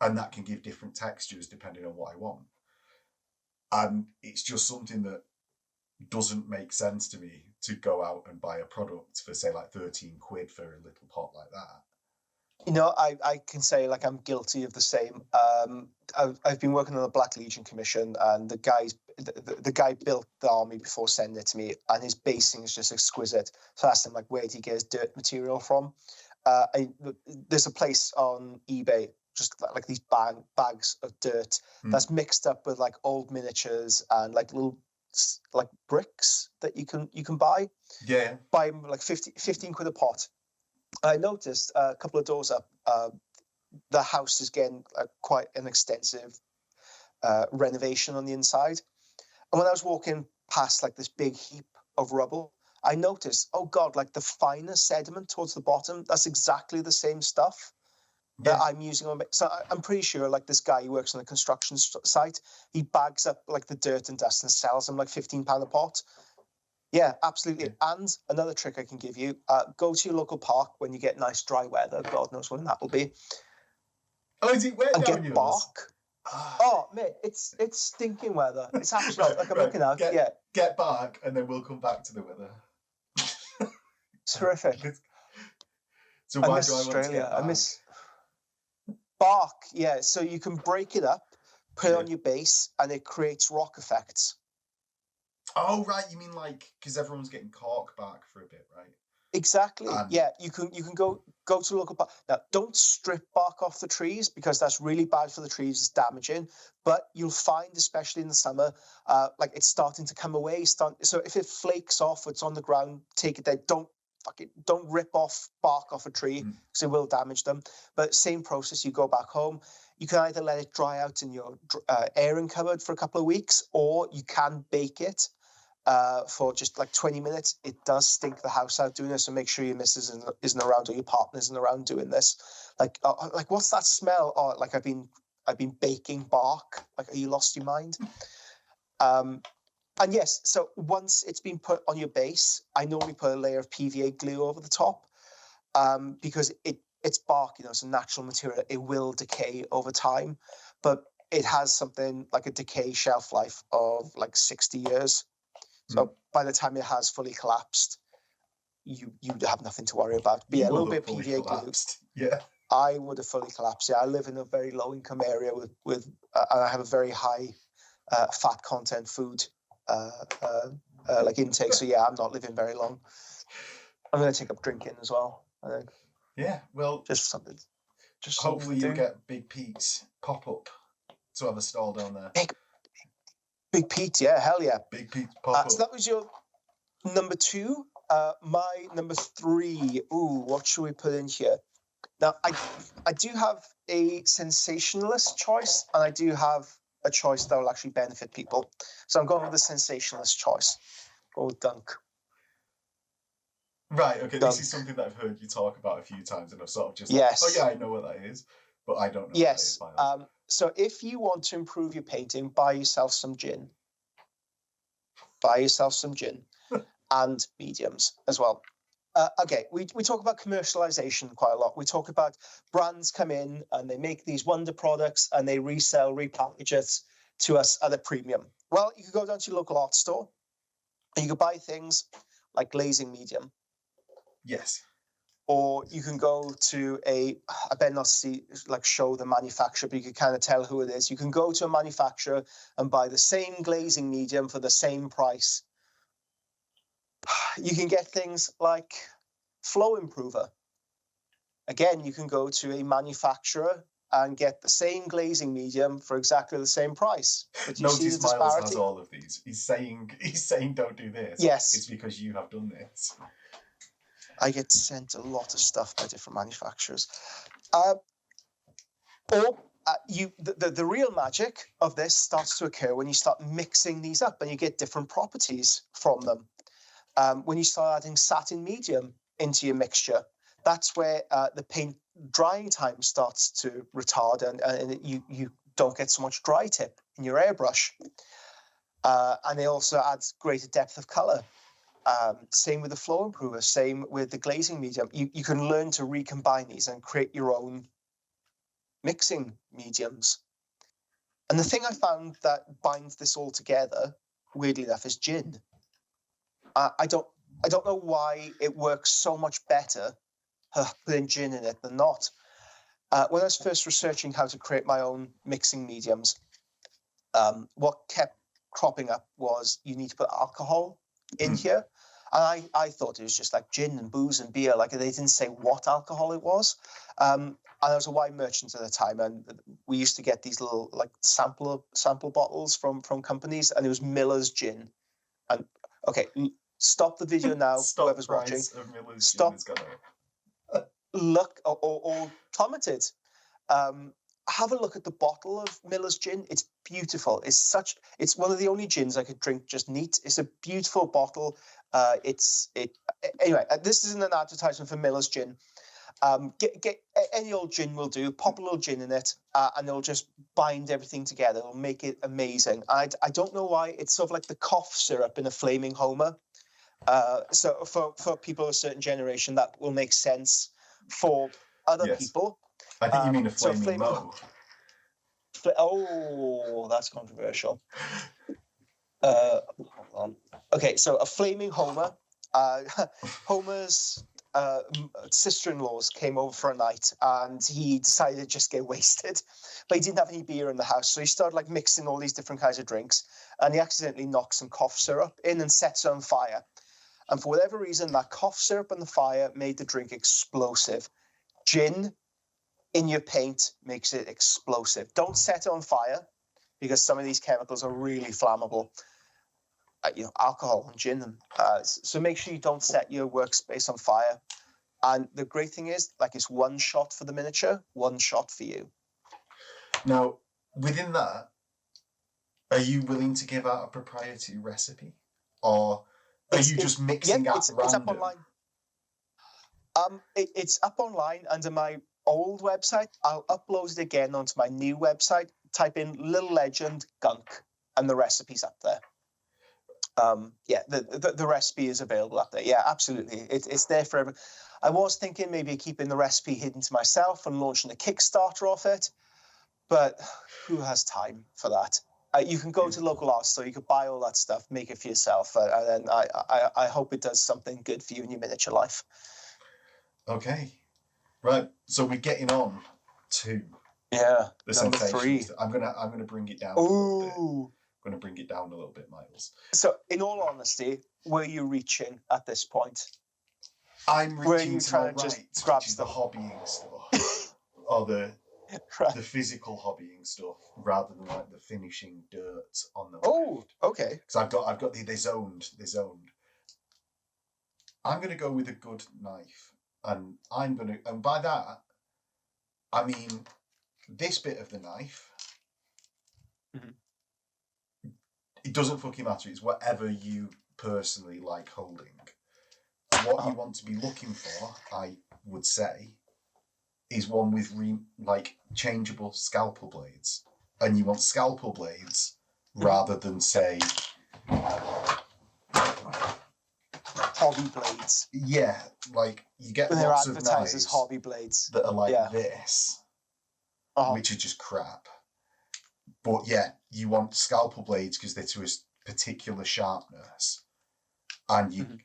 and that can give different textures depending on what I want. And it's just something that doesn't make sense to me to go out and buy a product for say like 13 quid for a little pot like that. You know, I can say like I'm guilty of the same. I've been working on the Black Legion Commission, and the guy built the army before sending it to me, and his basing is just exquisite. So I asked him like, where did he get his dirt material from? There's a place on eBay, just like these bags of dirt that's mixed up with like old miniatures and like little like bricks that you can buy. Yeah. Buy them like 15 quid a pot. I noticed a couple of doors up, the house is getting quite an extensive renovation on the inside. And when I was walking past like this big heap of rubble, I noticed, oh God, like the finer sediment towards the bottom, that's exactly the same stuff that I'm using on. So I'm pretty sure like this guy who works on a construction site, he bags up like the dirt and dust and sells them like £15 a pot. Yeah, absolutely. Yeah. And another trick I can give you, go to your local park when you get nice dry weather. God knows when that will be. Oh, is it wet and down get bark. Oh, mate, it's stinking weather. It's actually like I'm looking out. Get bark, and then we'll come back to the weather. It's terrific. So why do I want to get bark? I miss bark. Yeah, so you can break it up, put it on your base, and it creates rock effects. Oh right, you mean like because everyone's getting cork bark for a bit, right? Exactly. Yeah, you can go to local park. Now, don't strip bark off the trees because that's really bad for the trees. It's damaging. But you'll find, especially in the summer, like it's starting to come away. So if it flakes off, it's on the ground. Take it there. Don't rip off bark off a tree because it will damage them. But same process. You go back home. You can either let it dry out in your airing cupboard for a couple of weeks, or you can bake it. For just like 20 minutes. It does stink the house out doing this, so make sure your missus isn't around or your partner isn't around doing this. Like what's that smell? Oh, like I've been baking bark. Like, are you lost your mind? And yes, so once it's been put on your base, I normally put a layer of PVA glue over the top, because it's bark, you know, it's a natural material. It will decay over time, but it has something like a decay shelf life of like 60 years. So by the time it has fully collapsed, you have nothing to worry about. But yeah, a little bit of PVA glue. Yeah, I would have fully collapsed. Yeah, I live in a very low income area with and I have a very high fat content food like intake. So yeah, I'm not living very long. I'm going to take up drinking as well, I think. Yeah, well, just something. Hopefully you'll get Big Pete's pop up to have a stall down there. Big Pete, yeah, hell yeah. Big Pete pop up. So that was your number 2. my number 3. Ooh, what should we put in here? Now, I do have a sensationalist choice, and I do have a choice that will actually benefit people. So I'm going with the sensationalist choice. Go with Dunk. Right, okay, Dunk. this is something that I've heard you talk about a few times, and I've sort of just yes. Like, oh yeah, I know what that is, but I don't know yes. what that is. So if you want to improve your painting, buy yourself some gin. Buy yourself some gin and mediums as well. Okay, we talk about commercialization quite a lot. We talk about brands come in and they make these wonder products and they resell, repackage it to us at a premium. Well, you could go down to your local art store and you could buy things like glazing medium. Yes. Or you can go to I better not show the manufacturer, but you can kind of tell who it is. You can go to a manufacturer and buy the same glazing medium for the same price. You can get things like flow improver. Again, you can go to a manufacturer and get the same glazing medium for exactly the same price. But you see the disparity? Miles has all of these. He's saying don't do this. Yes. It's because you have done this. I get sent a lot of stuff by different manufacturers. The real magic of this starts to occur when you start mixing these up and you get different properties from them. When you start adding satin medium into your mixture, that's where the paint drying time starts to retard and you don't get so much dry tip in your airbrush. And it also adds greater depth of color. Same with the flow improver, same with the glazing medium. You can learn to recombine these and create your own mixing mediums. And the thing I found that binds this all together, weirdly enough, is gin. I don't know why it works so much better putting gin in it than not. When I was first researching how to create my own mixing mediums, what kept cropping up was you need to put alcohol in here. And I thought it was just like gin and booze and beer. Like, they didn't say what alcohol it was. And I was a wine merchant at the time, and we used to get these little like sample bottles from companies, and it was Miller's gin. And okay, stop the video now. Whoever's watching, stop. Look or comment it. Have a look at the bottle of Miller's gin. It's beautiful. It's one of the only gins I could drink just neat. It's a beautiful bottle. Anyway, this isn't an advertisement for Miller's gin. Get any old gin will do. Pop a little gin in it, and it'll just bind everything together. It'll make it amazing. I don't know why. It's sort of like the cough syrup in a flaming Homer. So for people of a certain generation, that will make sense. For other people, I think you mean a flaming Mo. Oh, that's controversial. Hold on. Okay, so a flaming Homer. Homer's sister-in-laws came over for a night, and he decided to just get wasted, but he didn't have any beer in the house, so he started like mixing all these different kinds of drinks, and he accidentally knocked some cough syrup in and sets it on fire. And for whatever reason, that cough syrup and the fire made the drink explosive. Gin in your paint makes it explosive. Don't set it on fire, because some of these chemicals are really flammable. Alcohol and gin. So make sure you don't set your workspace on fire. And the great thing is, like, it's one shot for the miniature, one shot for you. Now, within that, are you willing to give out a proprietary recipe? Or are you just mixing at random? It's up online. It's up online under my old website. I'll upload it again onto my new website. Type in Little Legend Gunk, and the recipe's up there. The recipe is available up there. Yeah, absolutely. It's there for everyone. I was thinking maybe keeping the recipe hidden to myself and launching a Kickstarter off it, but who has time for that? You can go to local art store, you can buy all that stuff, make it for yourself, and then I hope it does something good for you in your miniature life. Okay, right. So we're getting on to the number 3. I'm gonna bring it down. Ooh. I'm going to bring it down a little bit, Miles. So, in all honesty, were you reaching at this point? I'm reaching to my right, which is the hobbying stuff, or the physical hobbying stuff, rather than like the finishing dirt on the. Oh, okay. Because I've got they're zoned. I'm going to go with a good knife. And and by that, I mean this bit of the knife. Mhm. It doesn't fucking matter. It's whatever you personally like holding. What you want to be looking for, I would say, is one with changeable scalpel blades, and you want scalpel blades rather than say hobby blades. Yeah, like you get They're lots of advertised as knives hobby blades that are like this, which are just crap. But yeah, you want scalpel blades because they're to a particular sharpness. And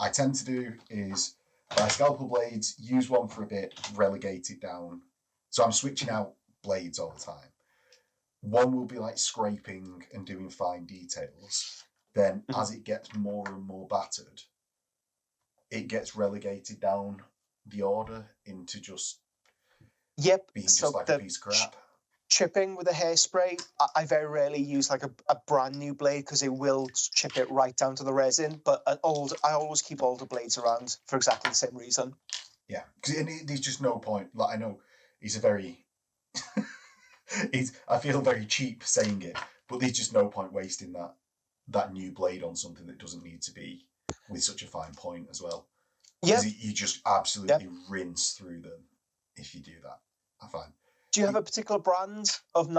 I tend to do is buy scalpel blades, use one for a bit, relegate it down. So I'm switching out blades all the time. One will be like scraping and doing fine details. Then as it gets more and more battered, it gets relegated down the order into just being just like a piece of crap. Chipping with a hairspray, I very rarely use like a brand new blade because it will chip it right down to the resin. But I always keep older blades around for exactly the same reason. Yeah, because there's just no point. Like I know he's a very, I feel very cheap saying it, but there's just no point wasting that new blade on something that doesn't need to be with such a fine point as well. Yeah, you just absolutely rinse through them if you do that. I find. Do you have a particular brand of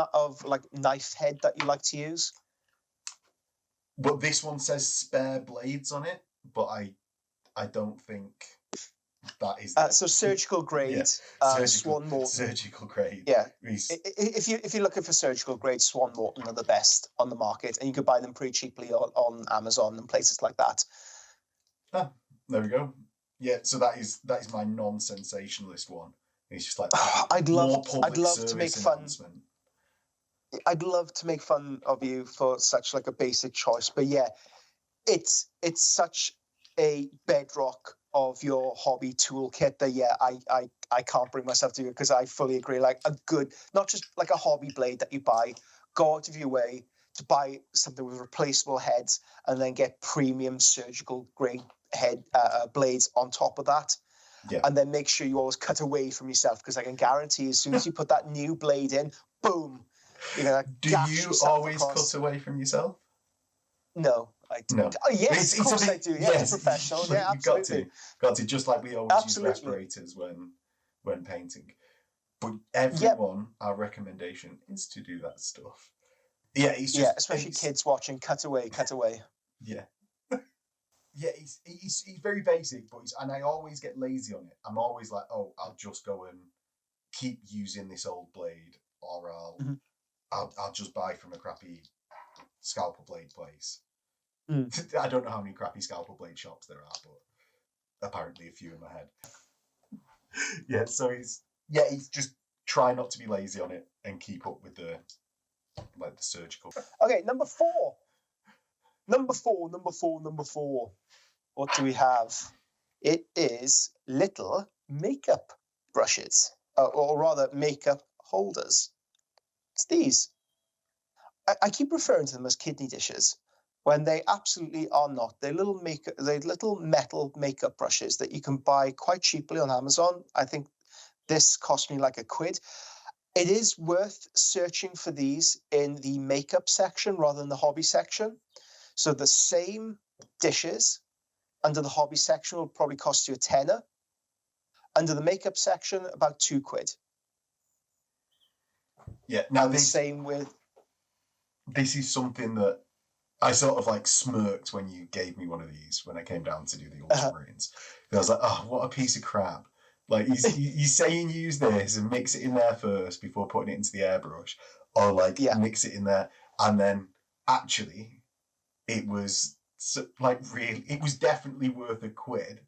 like knife head that you like to use? Well, this one says spare blades on it, but I don't think that is. So surgical grade, Swan Morton. Surgical grade. Yeah. If you're looking for surgical grade, Swan Morton are the best on the market, and you could buy them pretty cheaply on Amazon and places like that. Ah, there we go. Yeah, so that is my non-sensationalist one. It's just like I'd love to make fun. I'd love to make fun of you for such like a basic choice, but yeah, it's such a bedrock of your hobby toolkit that I can't bring myself to it, because I fully agree. Like a good, not just like a hobby blade that you buy, go out of your way to buy something with replaceable heads and then get premium surgical grade head blades on top of that. Yeah. And then make sure you always cut away from yourself, because I can guarantee as soon as you put that new blade in, boom, you're gonna gash yourself. Do you always cut away from yourself? No, I don't. No. Oh, yes, of course I do. Yeah, it's professional. Yeah, absolutely. You've got to. Just like we always use respirators when painting. But everyone, our recommendation is to do that stuff. Yeah, it's just especially kids watching. Cut away. Yeah. Yeah, it's very basic, and I always get lazy on it. I'm always like, oh, I'll just go and keep using this old blade, or I'll just buy from a crappy scalpel blade place. I don't know how many crappy scalpel blade shops there are, but apparently a few in my head. Yeah, so it's just try not to be lazy on it and keep up with the surgical. Okay, number four. What do we have? It is little makeup brushes, or rather makeup holders. It's these. I keep referring to them as kidney dishes when they absolutely are not. They're little metal makeup brushes that you can buy quite cheaply on Amazon. I think this cost me like £1. It is worth searching for these in the makeup section rather than the hobby section. So the same dishes under the hobby section will probably cost you £10. Under the makeup section, about £2. Yeah. Now the same with. This is something that I sort of like smirked when you gave me one of these when I came down to do the Ultramarines. I was like, oh, what a piece of crap. Like, you saying use this and mix it in there first before putting it into the airbrush, or mix it in there, and then actually it was it was definitely worth £1,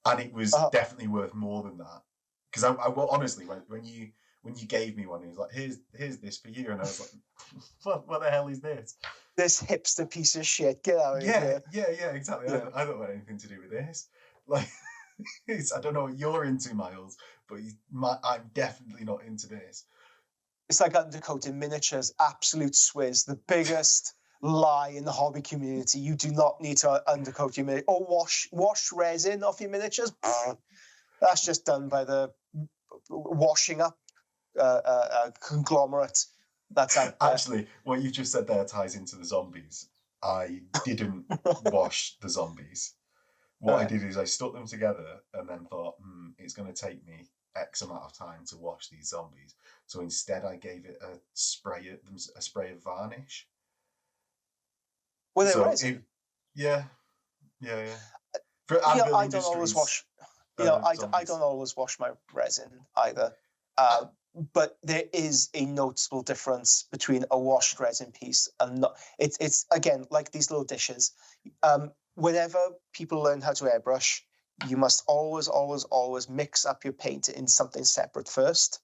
and it was definitely worth more than that. Because I honestly, when you gave me one, it was like, here's this for you, and I was like, what the hell is this? This hipster piece of shit. Get out of here. Yeah, exactly. Yeah. I don't want anything to do with this. Like, I don't know what you're into, Miles, but I'm definitely not into this. It's like undercoated miniatures, absolute swizz, the biggest, lie in the hobby community. You do not need to undercoat your miniature or wash resin off your miniatures. That's just done by the washing up conglomerate. That's out there. Actually, what you've just said there ties into the zombies. I didn't wash the zombies. What I did is I stuck them together and then thought, it's going to take me X amount of time to wash these zombies. So instead, I gave it a spray of varnish. Were they resin? Yeah. I don't always wash. I don't always wash my resin either. But there is a noticeable difference between a washed resin piece and not. It's again like these little dishes. Whenever people learn how to airbrush, you must always mix up your paint in something separate first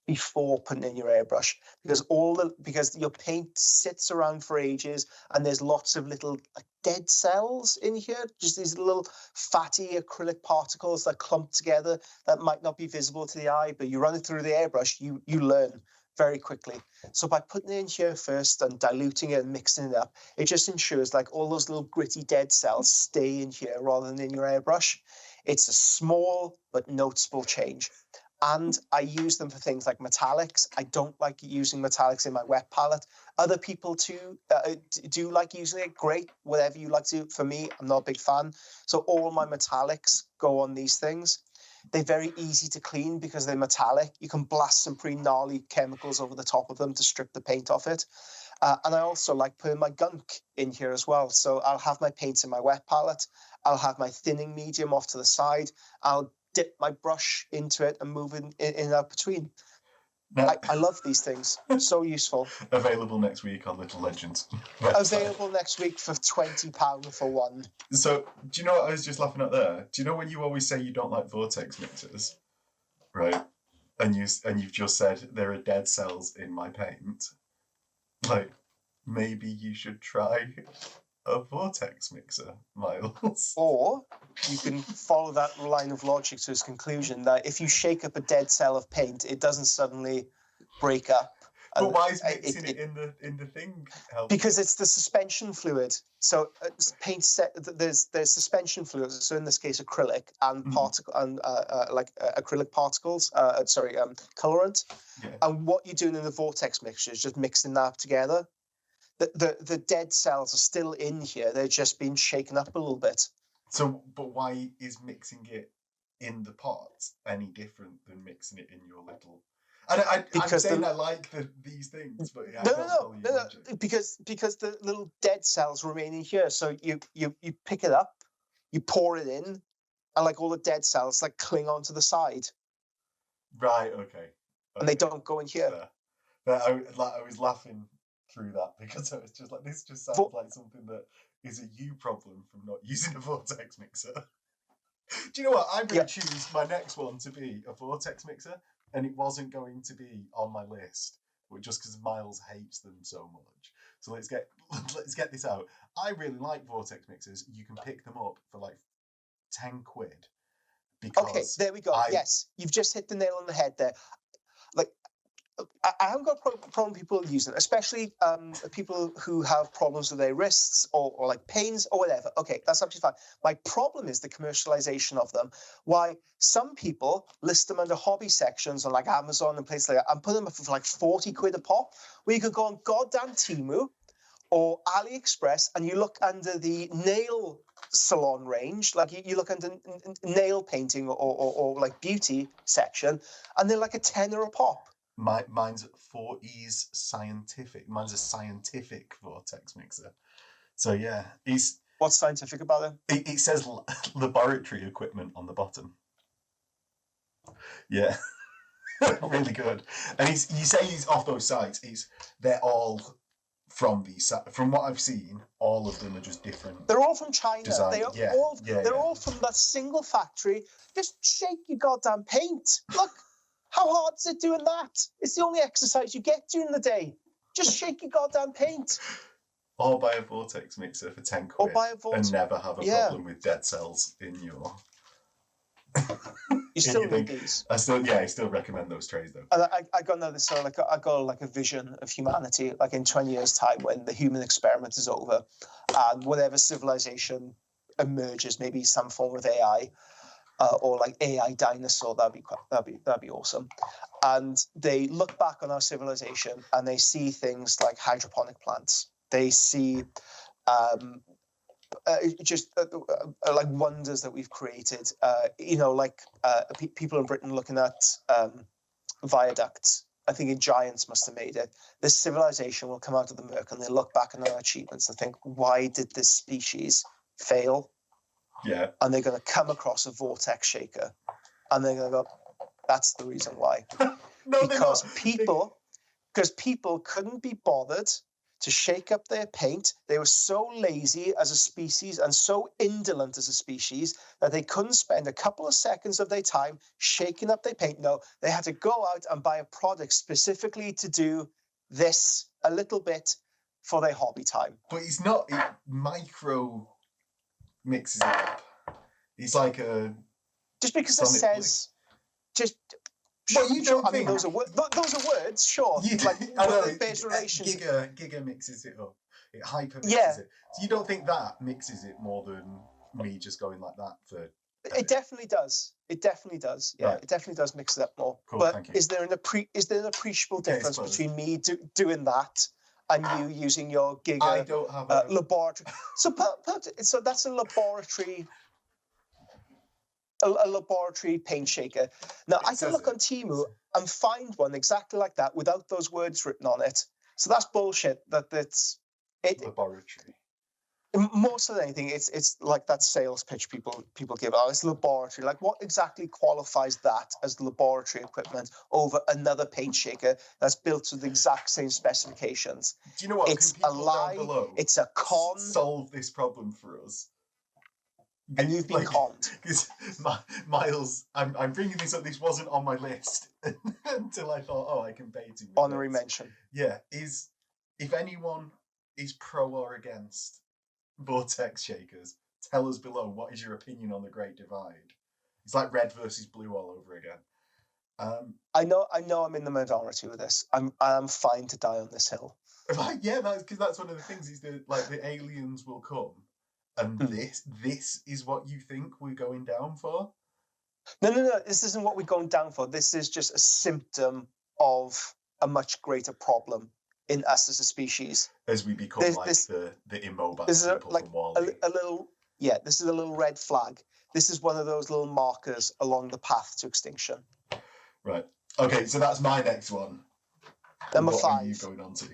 before putting in your airbrush, because your paint sits around for ages and there's lots of little dead cells in here, just these little fatty acrylic particles that clump together that might not be visible to the eye, but you run it through the airbrush, you learn very quickly. So by putting it in here first and diluting it and mixing it up, it just ensures like all those little gritty dead cells stay in here rather than in your airbrush. It's a small but noticeable change. And I use them for things like metallics. I don't like using metallics in my wet palette. Other people too do like using it. Great, whatever you like to do. For me, I'm not a big fan. So all my metallics go on these things. They're very easy to clean because they're metallic. You can blast some pretty gnarly chemicals over the top of them to strip the paint off it. And I also like putting my gunk in here as well. So I'll have my paints in my wet palette. I'll have my thinning medium off to the side. I'll dip my brush into it and move in and out between. Now, I love these things. So useful. Available next week on Little Legends. Available next week for £20 for one. So, do you know what I was just laughing at there? Do you know when you always say you don't like vortex mixers, right? And you've just said there are dead cells in my paint. Like, maybe you should try a vortex mixer, Miles. Or you can follow that line of logic to its conclusion that if you shake up a dead cell of paint, it doesn't suddenly break up. But why is mixing it in the thing helpful? Because it's the suspension fluid. So there's suspension fluid. So in this case, acrylic and acrylic particles. Colorant. Yeah. And what you're doing in the vortex mixture is just mixing that together. The dead cells are still in here. They're just being shaken up a little bit. So, but why is mixing it in the pot any different than mixing it in your little? I'm saying I like these things, but yeah, no. Because the little dead cells remain in here. So you pick it up, you pour it in, and like all the dead cells like cling onto the side. Right. Okay. And they don't go in here. But I was laughing through that because I was just like, this just sounds like something that is a you problem from not using a vortex mixer. Do you know what? I'm going to choose my next one to be a vortex mixer, and it wasn't going to be on my list, but just because Miles hates them so much. So let's get this out. I really like vortex mixers. You can pick them up for like £10. Okay, there we go. Yes, you've just hit the nail on the head there. Like, I haven't got a problem people using it, especially people who have problems with their wrists or like pains or whatever. Okay, that's absolutely fine. My problem is the commercialization of them. Why some people list them under hobby sections on like Amazon and places like that and put them up for like 40 quid a pop, where you could go on goddamn Temu or AliExpress and you look under the nail salon range, like you look under nail painting or like beauty section, and they're like a tenner a pop. Mine's 4E's scientific. Mine's a scientific vortex mixer. So yeah, what's scientific about it? It says laboratory equipment on the bottom. Yeah, really good. And you say he's off those sites. They're all from these. From what I've seen, all of them are just different. They're all from China. Design. They're all from that single factory. Just shake your goddamn paint. Look. How hard is it doing that? It's the only exercise you get during the day. Just shake your goddamn paint. Or buy a vortex mixer for £10 and never have a problem with dead cells in your You still need these. I still recommend those trays though. And I got another, so like I got like a vision of humanity, like in 20 years' time when the human experiment is over, and whatever civilization emerges, maybe some form of AI, or like AI dinosaur. That'd be awesome. And they look back on our civilization and they see things like hydroponic plants. They see like wonders that we've created. People in Britain looking at viaducts. I think giants must have made it. This civilization will come out of the murk and they look back on our achievements and think, why did this species fail? Yeah. And they're going to come across a vortex shaker and they're going to go, that's the reason why. Because people couldn't be bothered to shake up their paint. They were so lazy as a species and so indolent as a species that they couldn't spend a couple of seconds of their time shaking up their paint. No, they had to go out and buy a product specifically to do this a little bit for their hobby time. But it's not, it micro mixes it up. It's like a... Just because it says... Just... Well, you don't think... I mean, those are words, sure. Like, word-based relations. Giga mixes it up. It hyper mixes it. So you don't think that mixes it more than me just going like that for... It definitely does. It definitely does. Yeah, right. It definitely does mix it up more. Cool, but thank you. Is there an appreciable difference between me doing that and you using your Giga I don't have laboratory? So that's a laboratory... A laboratory paint shaker. Now, I can look on Temu and find one exactly like that without those words written on it. So that's bullshit. That's it. Laboratory. More than anything, it's like that sales pitch people give. Oh, it's laboratory. Like, what exactly qualifies that as laboratory equipment over another paint shaker that's built with the exact same specifications? Do you know what? It's a lie. Down below it's a con. Solve this problem for us. And you've been conned. Because Miles, I'm bringing this up. This wasn't on my list until I thought, I can bait him. Honorary mention. Yeah, if anyone is pro or against vortex shakers, tell us below. What is your opinion on the Great Divide? It's like red versus blue all over again. I know. I'm in the minority with this. I'm fine to die on this hill. Right? Yeah, because that's one of the things. Is that like the aliens will come. And this is what you think we're going down for? No. This isn't what we're going down for. This is just a symptom of a much greater problem in us as a species. As we become the immobile people from WALL-E. This is a little red flag. This is one of those little markers along the path to extinction. Right. Okay, so that's my next one. Number 5. What are you going on to?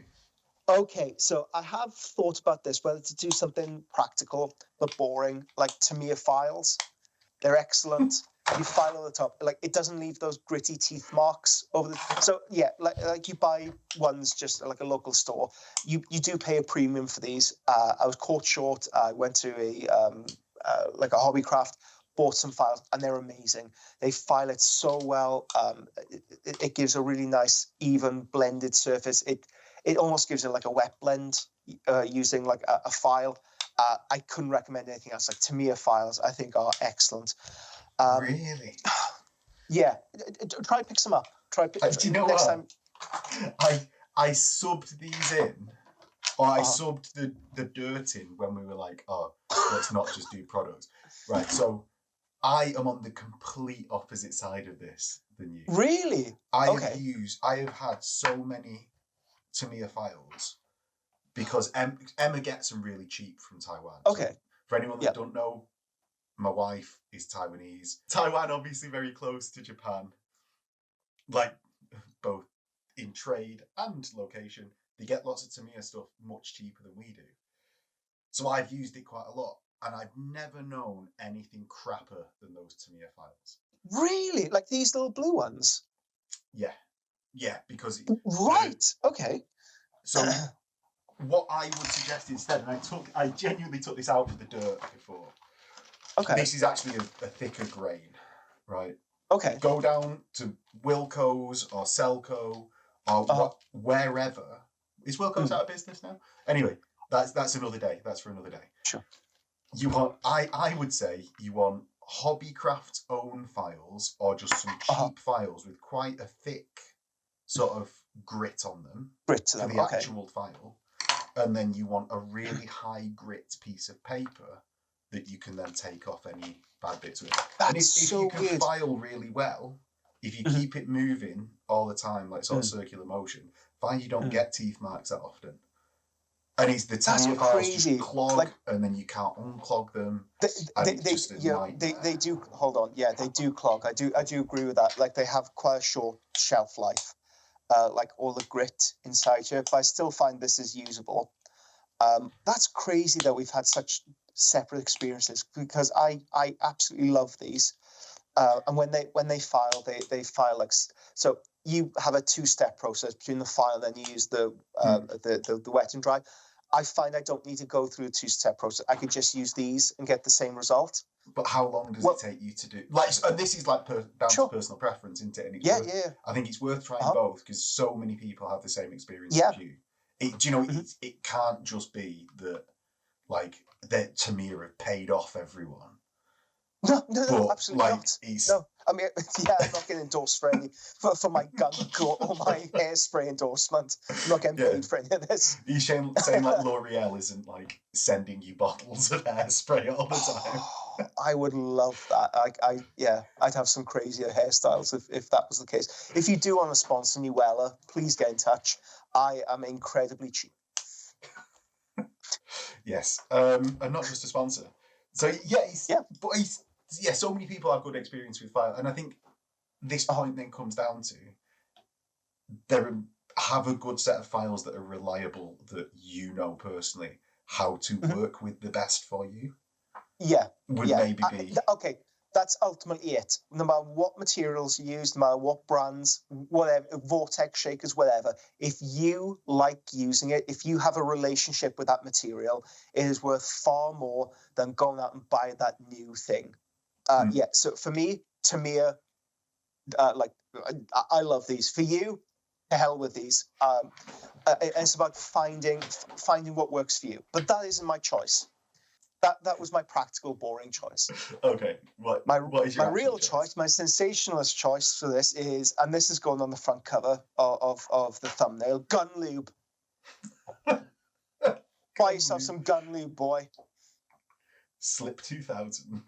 Okay, so I have thought about this, whether to do something practical but boring, like Tamiya files. They're excellent. You file on the top, like it doesn't leave those gritty teeth marks over the. So yeah, like you buy ones just like a local store. You do pay a premium for these. I was caught short. I went to a Hobbycraft, bought some files, and they're amazing. They file it so well. It gives a really nice, even blended surface. It almost gives it like a wet blend using like a file. I couldn't recommend anything else. Like Tamiya files, I think are excellent. Really? Yeah. Try pick some up. Do you know next what? Time... I subbed these in, or I subbed the dirt in when we were like, let's not just do products. Right, so I am on the complete opposite side of this than you. Really? I have had so many Tamiya files because Emma gets them really cheap from Taiwan. Okay. So for anyone that don't know, my wife is Taiwanese. Taiwan obviously very close to Japan, like both in trade and location. They get lots of Tamiya stuff much cheaper than we do. So I've used it quite a lot, and I've never known anything crapper than those Tamiya files. Really? Like these little blue ones? Yeah, because... Right, okay. So what I would suggest instead, and I genuinely took this out of the dirt before. Okay. This is actually a thicker grain, right? Okay. Go down to Wilco's or Selco or wherever. Is Wilco's out of business now? Anyway, that's another day. That's for another day. Sure. You want, I would say you want Hobbycraft's own files or just some cheap files with quite a thick sort of grit on them for the actual file, and then you want a really high grit piece of paper that you can then take off any bad bits with. And if you can file really well, if you keep it moving all the time, like sort of circular motion, find you don't get teeth marks that often. And it's the tiny files just clog, and then you can't unclog them. They do. Hold on, yeah, they do clog. I do agree with that. Like they have quite a short shelf life, like all the grit inside here. But I still find this is usable. That's crazy that we've had such separate experiences, because I absolutely love these. And when they file, they file like so. You have a 2-step process between the file, then you use the wet and dry. I find I don't need to go through a 2-step process. I could just use these and get the same result. But how long does it take you to do? Like, and this is like down to personal preference, isn't it? And I think it's worth trying both, because so many people have the same experience as you. Do you know? It can't just be that like that Tamiya have paid off everyone. No, absolutely not. No, I mean, I'm not getting endorsed for my gunk or my hairspray endorsement. I'm not getting paid for any of this. Are you saying like L'Oreal isn't like sending you bottles of hairspray all the time? I would love that. I'd have some crazier hairstyles if that was the case. If you do want to sponsor me, Weller, please get in touch. I am incredibly cheap. Yes, and not just a sponsor. So so many people have good experience with file, and I think this point then comes down to have a good set of files that are reliable, that you know personally how to work with the best for you. Maybe be okay. That's ultimately it. No matter what materials you use, no matter what brands, whatever, vortex shakers, whatever, if you like using it, if you have a relationship with that material, it is worth far more than going out and buying that new thing. So for me, Tamiya, I love these. For you, to hell with these. It's about finding what works for you. But that isn't my choice. That was my practical, boring choice. Okay. What is your real choice? My sensationalist choice for this is, and this is going on the front cover of the thumbnail, gun lube. Buy yourself some gun lube, boy. Slip 2000.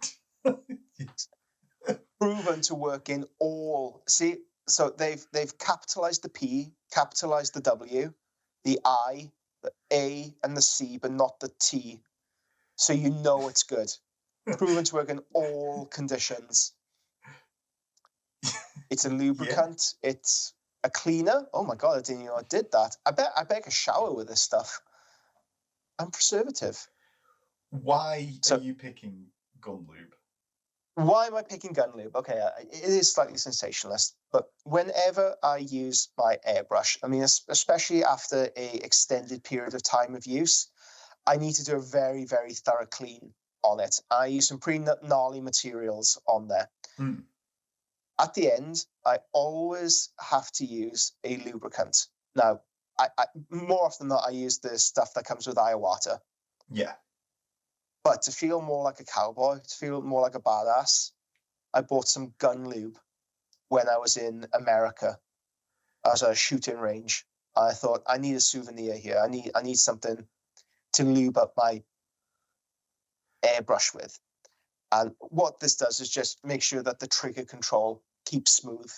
Proven to work in all. See, so they've capitalized the P, capitalized the W, the I, the A, and the C, but not the T. So you know it's good. Proven to work in all conditions. It's a lubricant. Yeah. It's a cleaner. Oh my God, I didn't know I did that. I bet I can shower with this stuff. And preservative. Why are you picking gun lube? Why am I picking gun lube? Okay, it is slightly sensationalist, but whenever I use my airbrush, I mean, especially after a extended period of time of use, I need to do a very, very thorough clean on it. I use some pretty gnarly materials on there. At the end, I always have to use a lubricant. Now, I more often than not, I use the stuff that comes with ayahuasca. Yeah. But to feel more like a cowboy, to feel more like a badass, I bought some gun lube when I was in America as a shooting range. I thought, I need a souvenir here. I need something to lube up my airbrush with. And what this does is just make sure that the trigger control keeps smooth.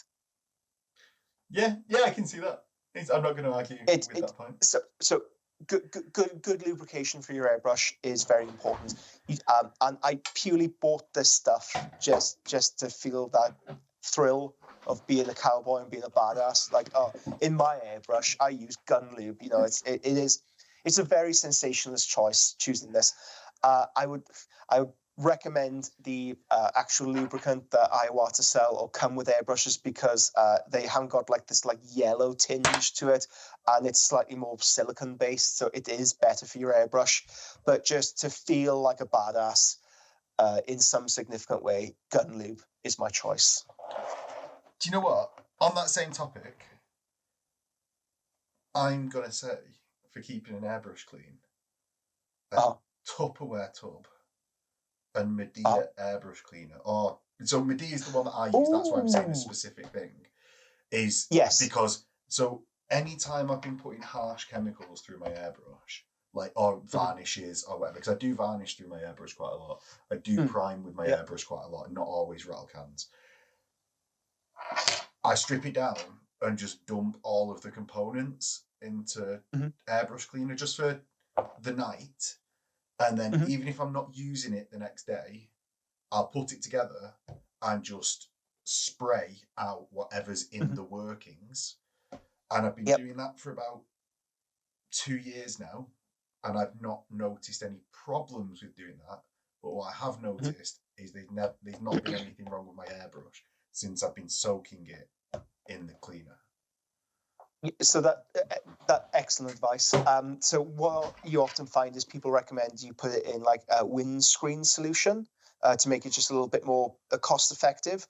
Yeah, I can see that. I'm not going to argue with that point. So good lubrication for your airbrush is very important. And I purely bought this stuff just to feel that thrill of being a cowboy and being a badass. Like, in my airbrush, I use gun lube. You know, it's a very sensationalist choice choosing this. I would recommend the actual lubricant that ayahuasca sell or come with airbrushes, because they haven't got like this like yellow tinge to it, and it's slightly more silicone based, so it is better for your airbrush. But just to feel like a badass in some significant way, gun lube is my choice. Do you know what? On that same topic, I'm gonna say, for keeping an airbrush clean, a Tupperware tub and Medea airbrush cleaner. Or so Medea is the one that I use. That's why I'm saying a specific thing. Is because so anytime I've been putting harsh chemicals through my airbrush, like or varnishes or whatever, because I do varnish through my airbrush quite a lot. I do prime with my airbrush quite a lot, and not always rattle cans. I strip it down and just dump all of the components into airbrush cleaner just for the night, and then even if I'm not using it the next day, I'll put it together and just spray out whatever's in the workings. And I've been doing that for about 2 years now, and I've not noticed any problems with doing that. But what I have noticed is there's not been anything wrong with my airbrush since I've been soaking it in the cleaner. So that excellent advice. So what you often find is people recommend you put it in like a windscreen solution to make it just a little bit more cost effective,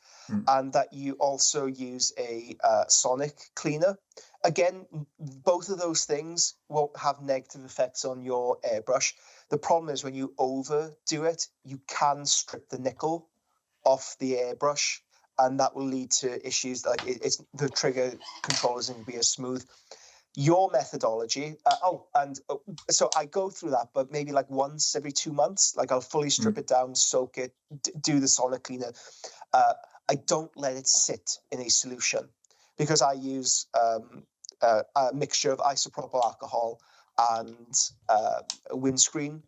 and that you also use a sonic cleaner. Again, both of those things won't have negative effects on your airbrush. The problem is when you overdo it, you can strip the nickel off the airbrush, and that will lead to issues like the trigger control isn't going to be as smooth. Your methodology, so I go through that, but maybe like once every 2 months, like I'll fully strip it down, soak it, do the sonic cleaner. I don't let it sit in a solution because I use a mixture of isopropyl alcohol and a windscreen,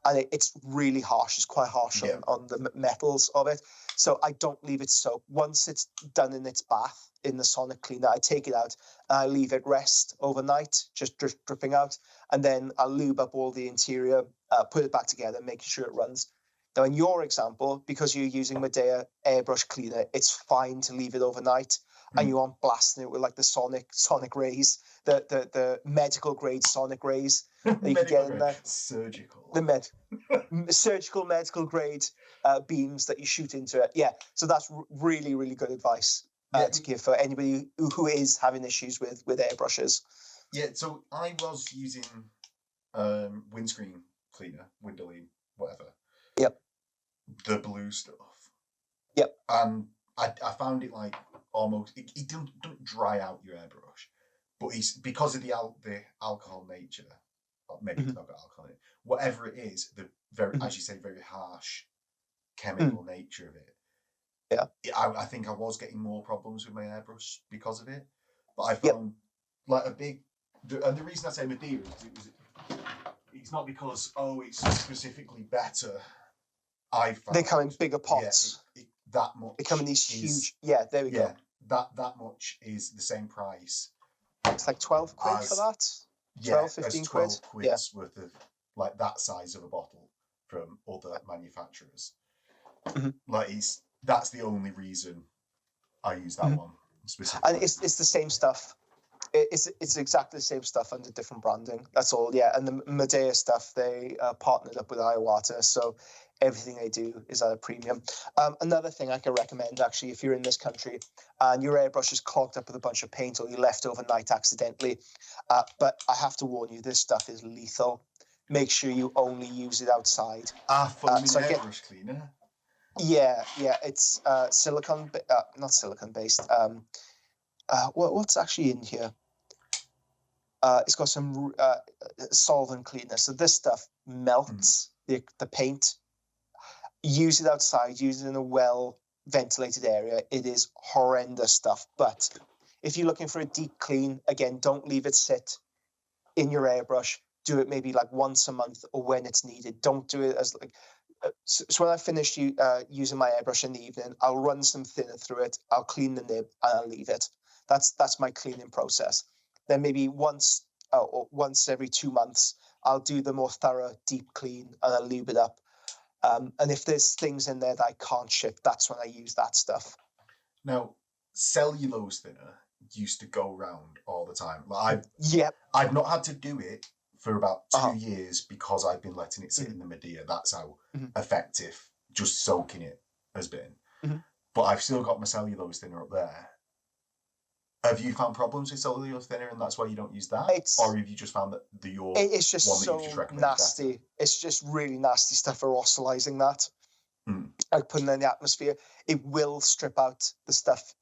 and it's really harsh. It's quite harsh on the metals of it. So I don't leave it soak. Once it's done in its bath in the sonic cleaner, I take it out and I leave it rest overnight, just dripping out. And then I'll lube up all the interior, put it back together, making sure it runs. Now, in your example, because you're using Medea airbrush cleaner, it's fine to leave it overnight, and you aren't blasting it with like the sonic rays, the medical grade sonic rays that you can get in there. Surgical. Surgical medical grade beams that you shoot into it. Yeah, so that's really, really good advice to give for anybody who is having issues with airbrushes. Yeah, so I was using windscreen cleaner, Windowline, whatever. Yep. The blue stuff. Yep. And I found it like almost it don't dry out your airbrush, but it's because of the alcohol nature. Or maybe it's not got alcohol in it. Whatever it is, the very as you say, very harsh chemical nature of it. Yeah. I think I was getting more problems with my airbrush because of it. But I found like and the reason I say Medea is it's not because it's specifically better. I found they come in bigger pots. That much. They come in these huge. Yeah, there we go. That much is the same price. It's like 12 quid for that. 12, 15 quid. 12 quid's worth of like that size of a bottle from other manufacturers. Like that's the only reason I use that one specifically. And it's the same stuff. It's exactly the same stuff under different branding. That's all. Yeah, and the Medea stuff, they partnered up with Iwata, so everything they do is at a premium. Another thing I can recommend, actually, if you're in this country and your airbrush is clogged up with a bunch of paint or you left overnight accidentally, but I have to warn you, this stuff is lethal. Make sure you only use it outside. Foaming airbrush cleaner. Yeah, it's not silicone based. What's actually in here? It's got some solvent cleaner. So this stuff melts the paint. Use it outside, use it in a well-ventilated area. It is horrendous stuff. But if you're looking for a deep clean, again, don't leave it sit in your airbrush. Do it maybe like once a month or when it's needed. Don't do it as like... So when I finish using my airbrush in the evening, I'll run some thinner through it. I'll clean the nib and I'll leave it. That's my cleaning process. Then maybe once every 2 months, I'll do the more thorough deep clean and I'll lube it up. And if there's things in there that I can't ship, that's when I use that stuff. Now, cellulose thinner used to go around all the time. Like I've not had to do it for about 2 years because I've been letting it sit in the Medea. That's how effective just soaking it has been. But I've still got my cellulose thinner up there. Have you found problems with cellulose thinner and that's why you don't use that? Or have you just found that it's just so nasty. It's just really nasty stuff aerosolizing that. like putting it in the atmosphere, it will strip out the stuff,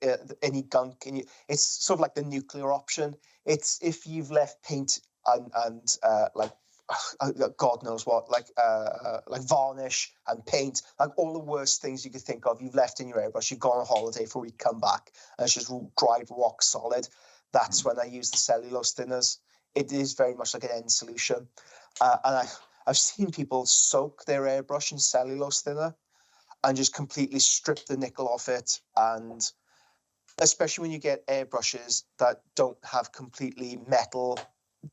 any gunk, and it's sort of like the nuclear option. It's if you've left paint and like God knows what, like varnish and paint, like all the worst things you could think of, you've left in your airbrush. You've gone on holiday for a week, come back, and it's just dried rock solid. That's when I use the cellulose thinners. It is very much like an end solution, and I've seen people soak their airbrush in cellulose thinner and just completely strip the nickel off it. And especially when you get airbrushes that don't have completely metal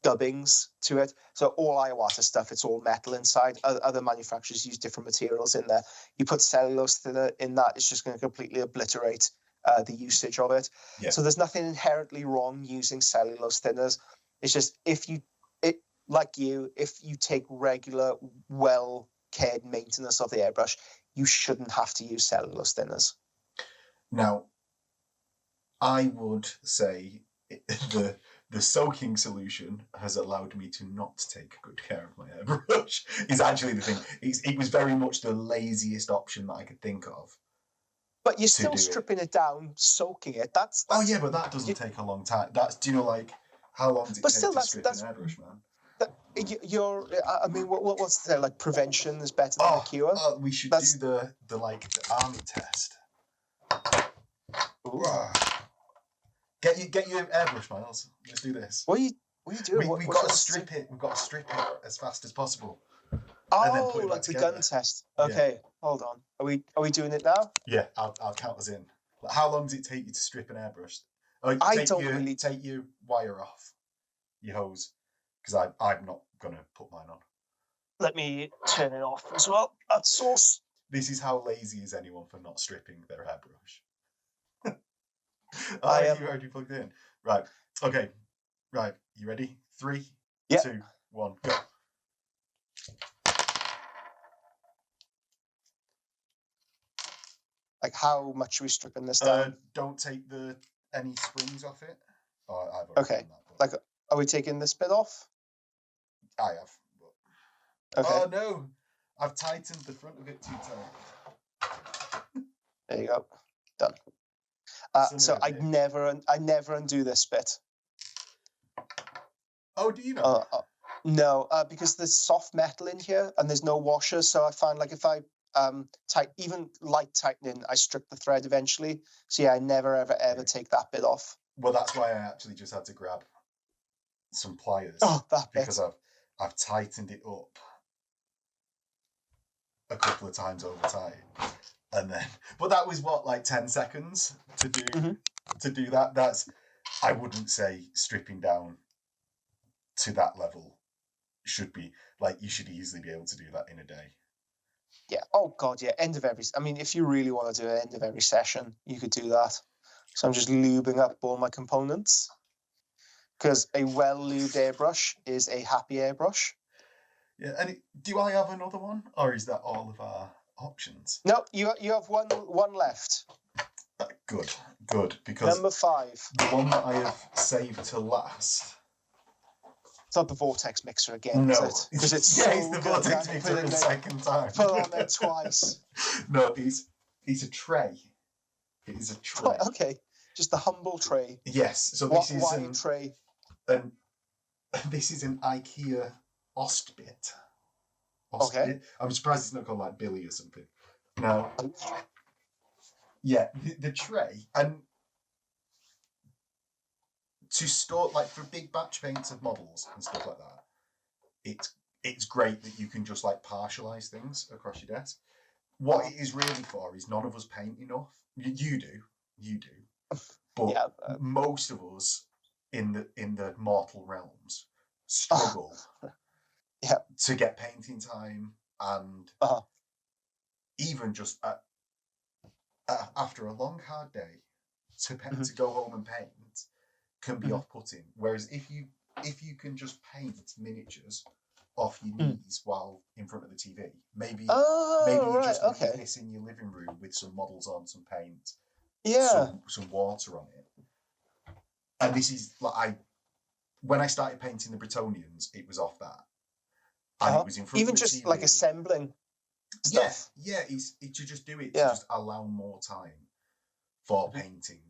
dubbings to it. So all Iwata stuff, it's all metal inside. Other manufacturers use different materials in there. You put cellulose thinner in that, it's just going to completely obliterate the usage of it. Yeah. So there's nothing inherently wrong using cellulose thinners. It's just if you take regular, well-cared maintenance of the airbrush, you shouldn't have to use cellulose thinners. Now, I would say the soaking solution has allowed me to not take good care of my airbrush. Is actually the thing. It was very much the laziest option that I could think of. But you're still stripping it down, soaking it. That's oh yeah, but that doesn't take a long time. Do you know, like, how long does it take to strip an airbrush, man? I mean, what's the like? Prevention is better than the cure. We should do the army test. Get your airbrush, Miles. Let's do this. What are you doing? We've got to strip it. We've got to strip it as fast as possible. Oh, and then put it like the gun test. Okay, yeah. Hold on. Are we doing it now? Yeah, I'll count us in. How long does it take you to strip an airbrush? Take your wire off, your hose, because I'm not gonna put mine on. Let me turn it off as well. That's sauce. This is how lazy is anyone for not stripping their airbrush. You already plugged in. Right. Okay. Right. You ready? 3, 2, 1, go. Like, how much are we stripping this down? Don't take any springs off it. Okay. Like, are we taking this bit off? I have. Okay. Oh no! I've tightened the front of it too tight. There you go. Done. So I never undo this bit. Oh, do you know? No, because there's soft metal in here and there's no washer. So I find like if I even light tightening, I strip the thread eventually. So yeah, I never ever take that bit off. Well, that's why I actually just had to grab some pliers. Because I've tightened it up a couple of times over time. And then, but that was like 10 seconds to do that. I wouldn't say stripping down to that level should be like, you should easily be able to do that in a day. Yeah. Oh God. Yeah. I mean, if you really want to do it, end of every session, you could do that. So I'm just lubing up all my components, because a well-lubed airbrush is a happy airbrush. Yeah. And do I have another one, or is that all of our options? No, you have one left. Good, because number 5, the one that I have saved to last. It's not the vortex mixer again, no, is it? Because it's the vortex mixer the second time. Put it on there twice. No, it's a tray. It is a tray. Okay, just the humble tray. Yes. So this is a tray. And this is an IKEA Ostbit. Okay. I'm surprised it's not called like Billy or something. Now, yeah, the tray, and to store, like, for big batch paints of models and stuff like that, it's great that you can just like partialize things across your desk. What it is really for is none of us paint enough. You do, but most of us in the mortal realms struggle to get painting time, and even just after a long hard day to go home and paint can be off-putting. Whereas if you can just paint miniatures off your knees while in front of the TV, maybe you just look at this in your living room with some models on, some paint, some water on it. And this is like when I started painting the Bretonians, it was off that. And it was in front even of the just TV. like assembling. stuff. It's to just do it, to Yeah. just allow more time for painting,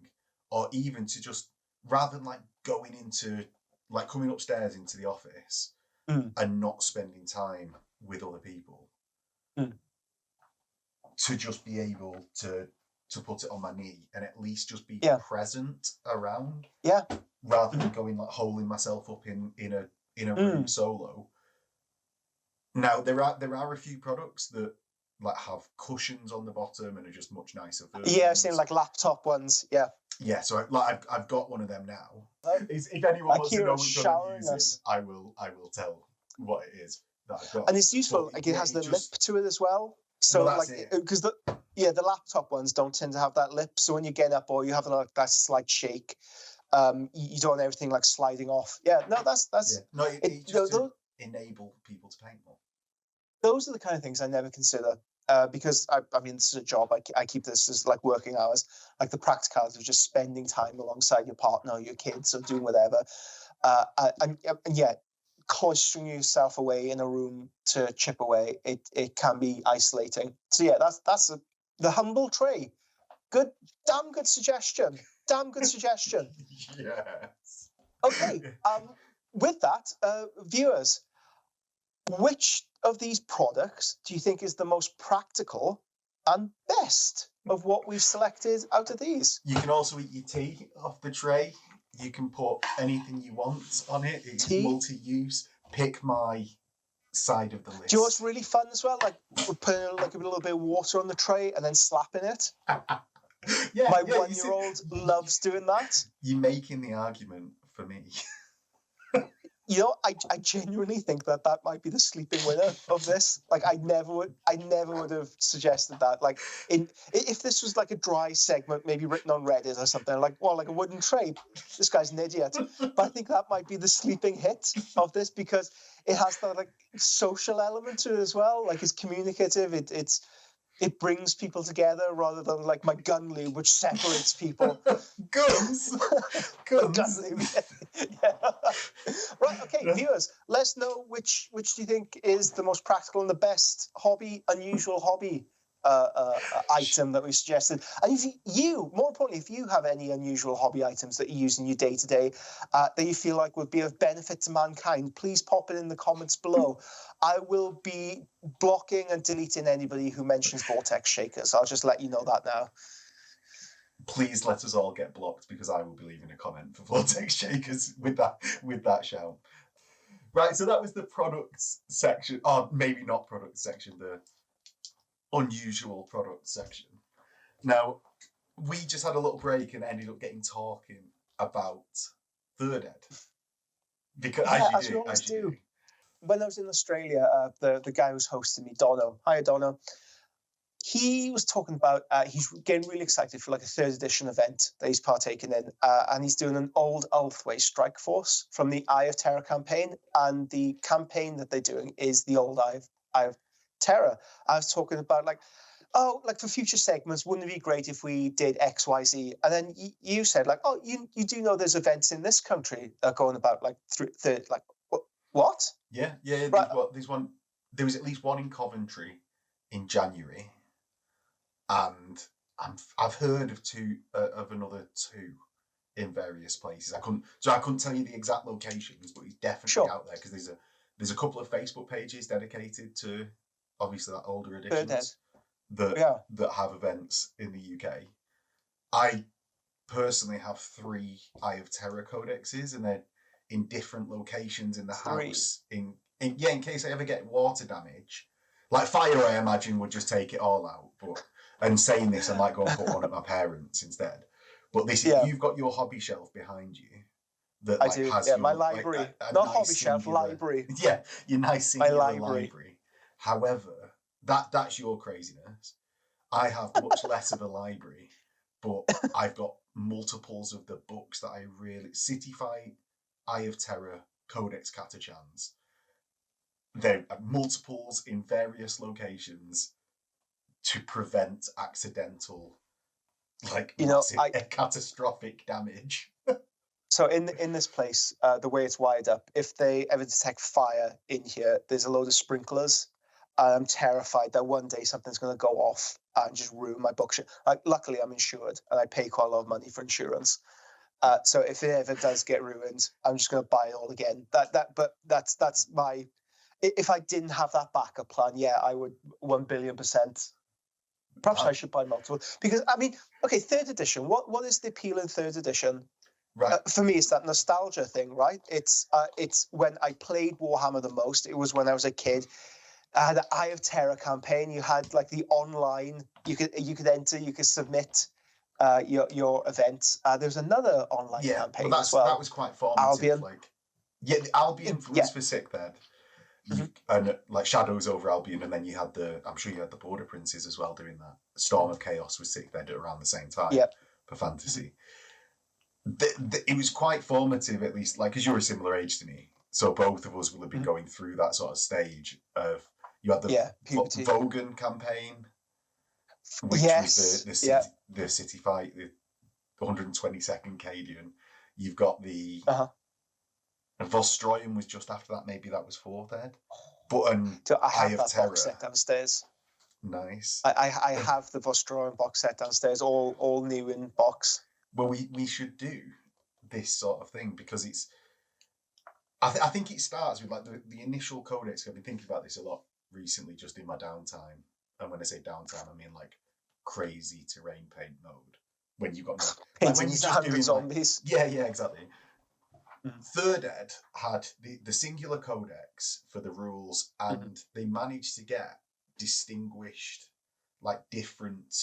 or even to just, rather than like going into, like coming upstairs into the office and not spending time with other people, to just be able to put it on my knee and at least just be present around, rather than going like holding myself up in a room solo. Now there are a few products that like have cushions on the bottom and are just much nicer versions. Yeah, I've seen like laptop ones. Yeah, so I've got one of them now. If anyone wants to know which one I'm using, I will tell what it is that I've got. And it's useful. Like it has the lip to it as well. So like, because the laptop ones don't tend to have that lip. So when you get up or you have like that slight shake, you don't want everything like sliding off. Yeah, no, that's no, it just to enable people to paint more. Those are the kind of things I never consider. Because I mean, this is a job. I keep this as like working hours, like the practicality of just spending time alongside your partner or your kids or doing whatever. And yet, cloistering yourself away in a room to chip away, it can be isolating. So yeah, that's the humble tray. Damn good suggestion. Yes. Okay. With that, viewers, which of these products do you think is the most practical and best of what we've selected out of these? You can also eat your tea off the tray. You can put anything you want on it. It's multi-use. Pick my side of the list. Do you know what's really fun as well? Like we're putting like a little bit of water on the tray and then slapping it. My 1-year-old loves doing that. You're making the argument for me. You know, I genuinely think that might be the sleeping winner of this. Like, I never would have suggested that. Like, if this was like a dry segment, maybe written on Reddit or something, like, well, like a wooden tray, this guy's an idiot. But I think that might be the sleeping hit of this because it has that like social element to it as well. Like, it's communicative. It brings people together rather than like my gun lube, which separates people. Guns. Yeah. Right. Okay, viewers, let us know which do you think is the most practical and the best unusual hobby item that we suggested. And if more importantly, if you have any unusual hobby items that you use in your day-to-day that you feel like would be of benefit to mankind, please pop it in the comments below. I will be blocking and deleting anybody who mentions vortex shakers. I'll just let you know that now. Please let us all get blocked because I will be leaving a comment for vortex shakers with that shout. Right, so that was the products section. Oh, maybe not products section, the unusual product section. Now, we just had a little break and ended up talking about Third Ed. Because as you always do. When I was in Australia, the guy who was hosting me, Dono. Hi, Dono. He was talking about he's getting really excited for like a 3rd edition event that he's partaking in, and he's doing an old Ulthway strike force from the Eye of Terror campaign, and the campaign that they're doing is the old Eye of Terror. I was talking about like for future segments, wouldn't it be great if we did X, Y, Z? And then you said like, oh, you do know there's events in this country that are going about like what? Yeah. Right. There's one. There was at least one in Coventry in January. And I've heard of another 2 in various places. I couldn't tell you the exact locations, but he's definitely out there because there's a couple of Facebook pages dedicated to obviously that older editions that have events in the UK. I personally have 3 Eye of Terror codexes, and they're in different locations in the house. In case I ever get water damage, like fire, I imagine would just take it all out, but. And saying this, I might go and put one at my parents instead. But this is you've got your hobby shelf behind you. That I do. Has my library, like, not nice hobby shelf, library. Yeah, your nice singular library. However, that's your craziness. I have much less of a library, but I've got multiples of the books that I really City Fight, Eye of Terror, Codex Catachans. There are multiples in various locations. To prevent accidental, catastrophic damage. So in this place, the way it's wired up, if they ever detect fire in here, there's a load of sprinklers, I'm terrified that one day something's going to go off and just ruin my book. Like, luckily, I'm insured, and I pay quite a lot of money for insurance. So if it ever does get ruined, I'm just going to buy it all again. But that's my. If I didn't have that backup plan, yeah, I would 1,000,000,000%. Perhaps I should buy multiple, because I mean, okay, third edition. What is the appeal in third edition? Right. For me, it's that nostalgia thing, right? It's when I played Warhammer the most. It was when I was a kid. I had the Eye of Terror campaign. You had like the online. You could enter. You could submit your events. There's another online campaign as well. That was quite formative. Albion. Like, the Albion was for sick then. And like Shadows over Albion, and then you had I'm sure you had the Border Princes as well doing that. Storm of Chaos was sick then around the same time for fantasy. It was quite formative, at least, like, because you're a similar age to me, so both of us will have been going through that sort of stage of, you had the Vogan campaign, which was the city fight, the 122nd Cadian. You've got the Vostroyan was just after that. Maybe that was fourth ed. But I have Eye that of Terror box set downstairs. Nice. I have the Vostroyan box set downstairs, all new in box. Well, we should do this sort of thing, because it's. I think it starts with like the initial codex. I've been thinking about this a lot recently, just in my downtime. And when I say downtime, I mean like crazy terrain paint mode. When you've got like when you're just doing zombies. Yeah, exactly. Third ed had the singular codex for the rules, and they managed to get distinguished, like different,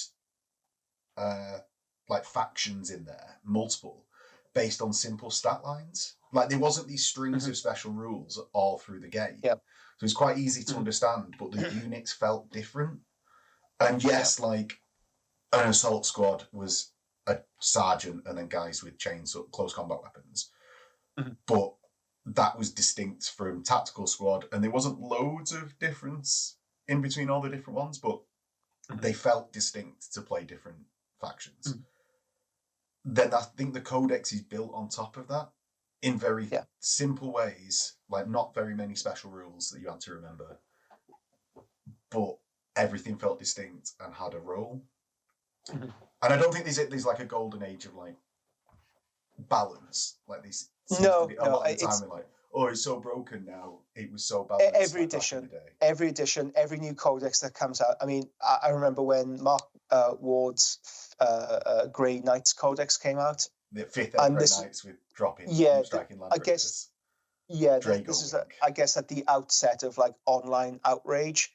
like factions in there, multiple, based on simple stat lines. Like there wasn't these strings of special rules all through the game. Yep. So it's quite easy to understand, but the units felt different. And yes, like an assault squad was a sergeant and then guys with chainsaw close combat weapons. But that was distinct from tactical squad, and there wasn't loads of difference in between all the different ones, but they felt distinct to play different factions. Then I think the codex is built on top of that in very simple ways, like not very many special rules that you had to remember, but everything felt distinct and had a role. And I don't think there's like a golden age of like balance, like these. No, a lot of the time we're like, oh, it's so broken now. It was so balanced. Every edition, every new codex that comes out. I mean, I remember when Mark Ward's Grey Knights codex came out. The fifth Grey Knights with dropping, striking land raiders. This is, I guess, at the outset of like online outrage.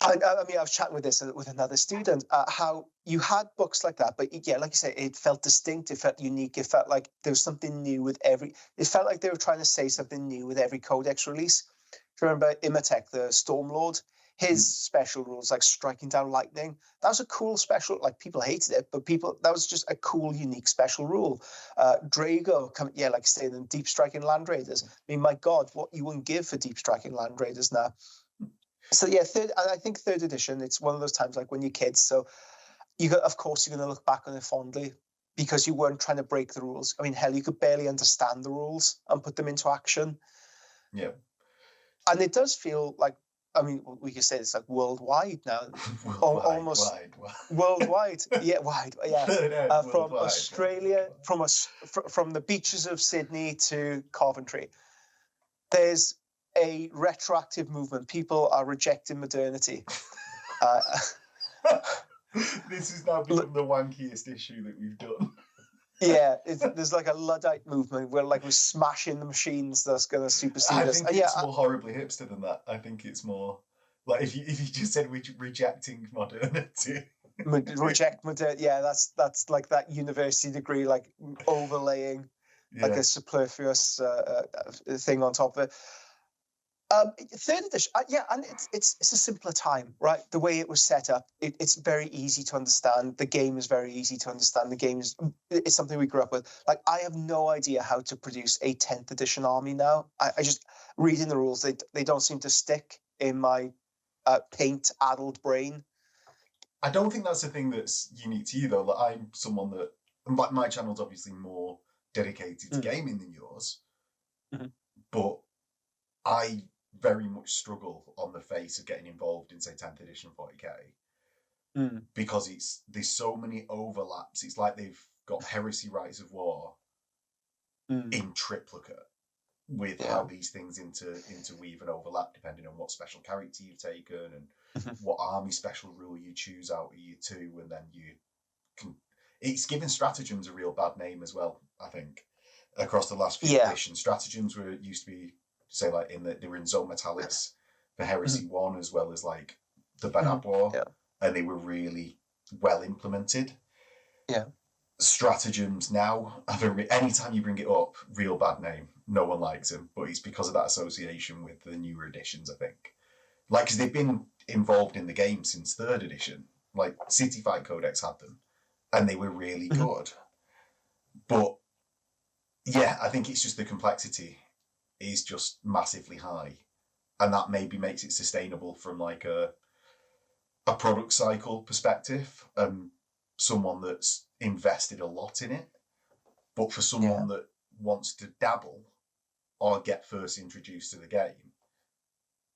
I mean, I was chatting with another student, how you had books like that, but like you say, it felt distinct, it felt unique, it felt like there was something new with it felt like they were trying to say something new with every codex release. Do you remember Imatek, the Stormlord? His special rules, like striking down lightning, that was a cool special, like people hated it, but that was just a cool, unique special rule. Drago, like saying deep striking land raiders. I mean, my God, what you wouldn't give for deep striking land raiders now. So yeah, I think third edition, it's one of those times like when you're kids. So of course, you're going to look back on it fondly because you weren't trying to break the rules. I mean, hell, you could barely understand the rules and put them into action. Yeah. And it does feel like, I mean, we could say it's like worldwide now. Almost worldwide. Yeah, wide. Yeah. From Australia, from the beaches of Sydney to Coventry. There's a retroactive movement. People are rejecting modernity. This has now become the wankiest issue that we've done. Yeah, there's like a Luddite movement where like we're smashing the machines that's going to supersede us. I think it's more horribly hipster than that. I think it's more like if you just said rejecting modernity. Reject modernity. Yeah, that's like that university degree, like overlaying like a superfluous thing on top of it. Third edition, and it's a simpler time, right? The way it was set up, it's very easy to understand. The game is very easy to understand. The game it's something we grew up with. Like, I have no idea how to produce a 10th edition army now. I just, reading the rules, they don't seem to stick in my paint-addled brain. I don't think that's a thing that's unique to you, though. Like, I'm someone that, like, my channel's obviously more dedicated to gaming than yours, but I very much struggle on the face of getting involved in, say, 10th edition 40k, because there's so many overlaps. It's like they've got Heresy Rites of War in triplicate with how these things interweave and overlap depending on what special character you've taken and what army special rule you choose out of your 2, and then you can. It's given stratagems a real bad name as well, I think, across the last few editions. Stratagems used to be, say, like they were in Zone Metallis for Heresy 1, as well as like the Banab War, and they were really well implemented. Yeah. Stratagems now have anytime you bring it up, real bad name. No one likes them, but it's because of that association with the newer editions, I think. Like, because they've been involved in the game since 3rd edition. Like, City Fight Codex had them, and they were really good. But yeah, I think it's just the complexity is just massively high, and that maybe makes it sustainable from like a product cycle perspective. Someone that's invested a lot in it, but for someone that wants to dabble or get first introduced to the game,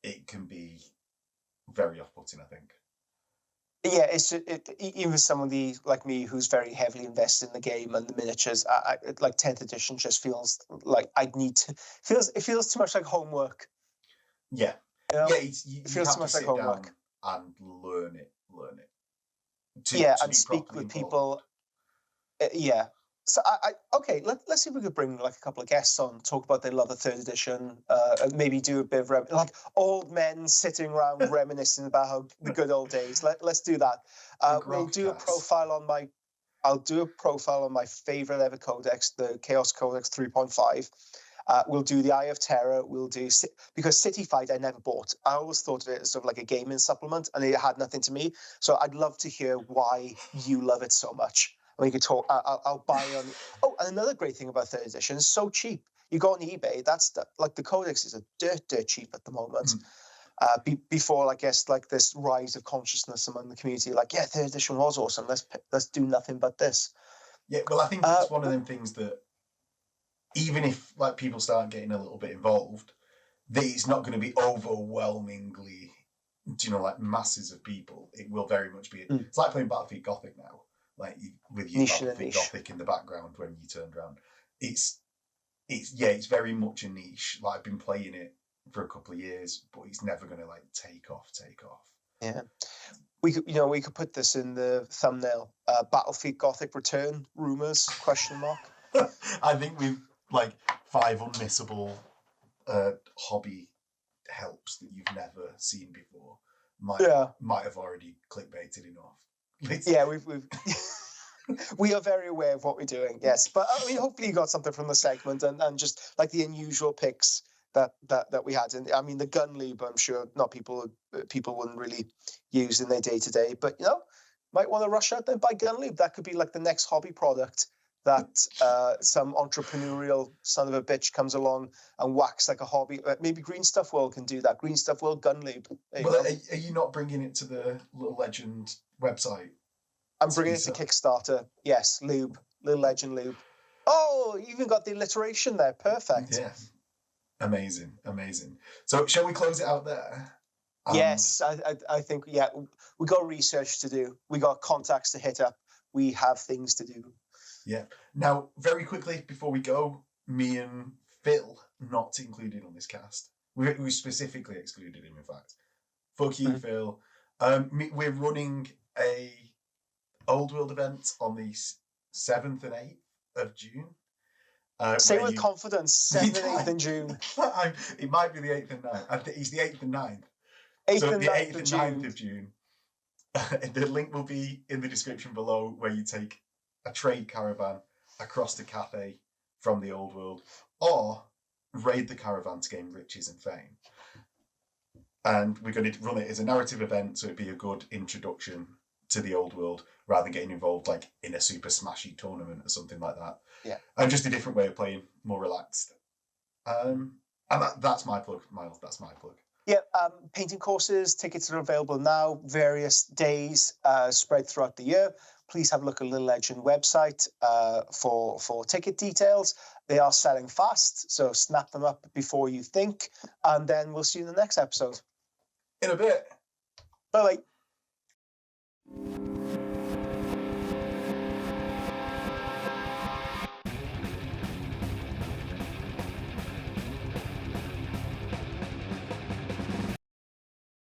it can be very off-putting, I think. Yeah, even somebody like me who's very heavily invested in the game and the miniatures, like 10th edition just feels like I'd need to. It feels too much like homework. Yeah, you know? It feels too much like homework and learn it. And speak with people. So okay, let's see if we could bring like a couple of guests on, talk about their love of 3rd edition, and maybe do a bit of like old men sitting around reminiscing about how the good old days. Let's do that. I'll do a profile on my favorite ever codex, the Chaos Codex 3.5. We'll do the Eye of Terror. We'll do because City Fight I never bought. I always thought of it as sort of like a gaming supplement, and it had nothing to me. So I'd love to hear why you love it so much. We could talk. I'll buy on. Oh, and another great thing about 3rd edition is so cheap. You go on eBay. That's like the codex is a dirt cheap at the moment. Before I guess like this rise of consciousness among the community, like 3rd edition was awesome. Let's do nothing but this. Yeah, well, I think it's one of them things that even if like people start getting a little bit involved, it's not going to be overwhelmingly, like masses of people. It will very much be. It's like playing Battlefield Gothic now. Like with your Battlefield Gothic in the background when you turned around, it's very much a niche. Like I've been playing it for a couple of years, but it's never going to like take off. Yeah, we could put this in the thumbnail. Battlefield Gothic return rumors ? I think we've like 5 unmissable hobby helps that you've never seen before. Might have already clickbaited enough. We've we are very aware of what we're doing, yes. But I mean, hopefully you got something from the segment and just like the unusual picks that we had. And I mean, the gun lube, I'm sure not people wouldn't really use in their day-to-day, but might want to rush out there and buy gun lube. That could be like the next hobby product that some entrepreneurial son of a bitch comes along and whacks like a hobby. Maybe Green Stuff World can do that. Green Stuff World gun lube. Are you not bringing it to the Little Legend website? I'm bringing it to Kickstarter. Yes, lube. Little Legend lube. Oh, you even got the alliteration there. Perfect. Yeah. Amazing. So shall we close it out there? Yes, I think, we got research to do. We got contacts to hit up. We have things to do. Yeah. Now, very quickly before we go, me and Phil not included on this cast. We specifically excluded him, in fact. Fuck you, Phil. We're running a Old World event on the 7th and 8th of June. Say with confidence, 7th and 8th in June. It might be the 8th and 9th. I think it's the 8th and 9th. 8th and 9th of June. The link will be in the description below, where you take a trade caravan across the Cathay from the Old World, or raid the caravan to gain riches and fame. And we're going to run it as a narrative event, so it'd be a good introduction to the Old World, rather than getting involved like in a super smashy tournament or something like that. Yeah. And just a different way of playing, more relaxed. And that's my plug, Miles. That's my plug. Yeah, painting courses, tickets are available now, various days spread throughout the year. Please have a look at Little Legend website for ticket details. They are selling fast, so snap them up before you think. And then we'll see you in the next episode. In a bit. Bye-bye.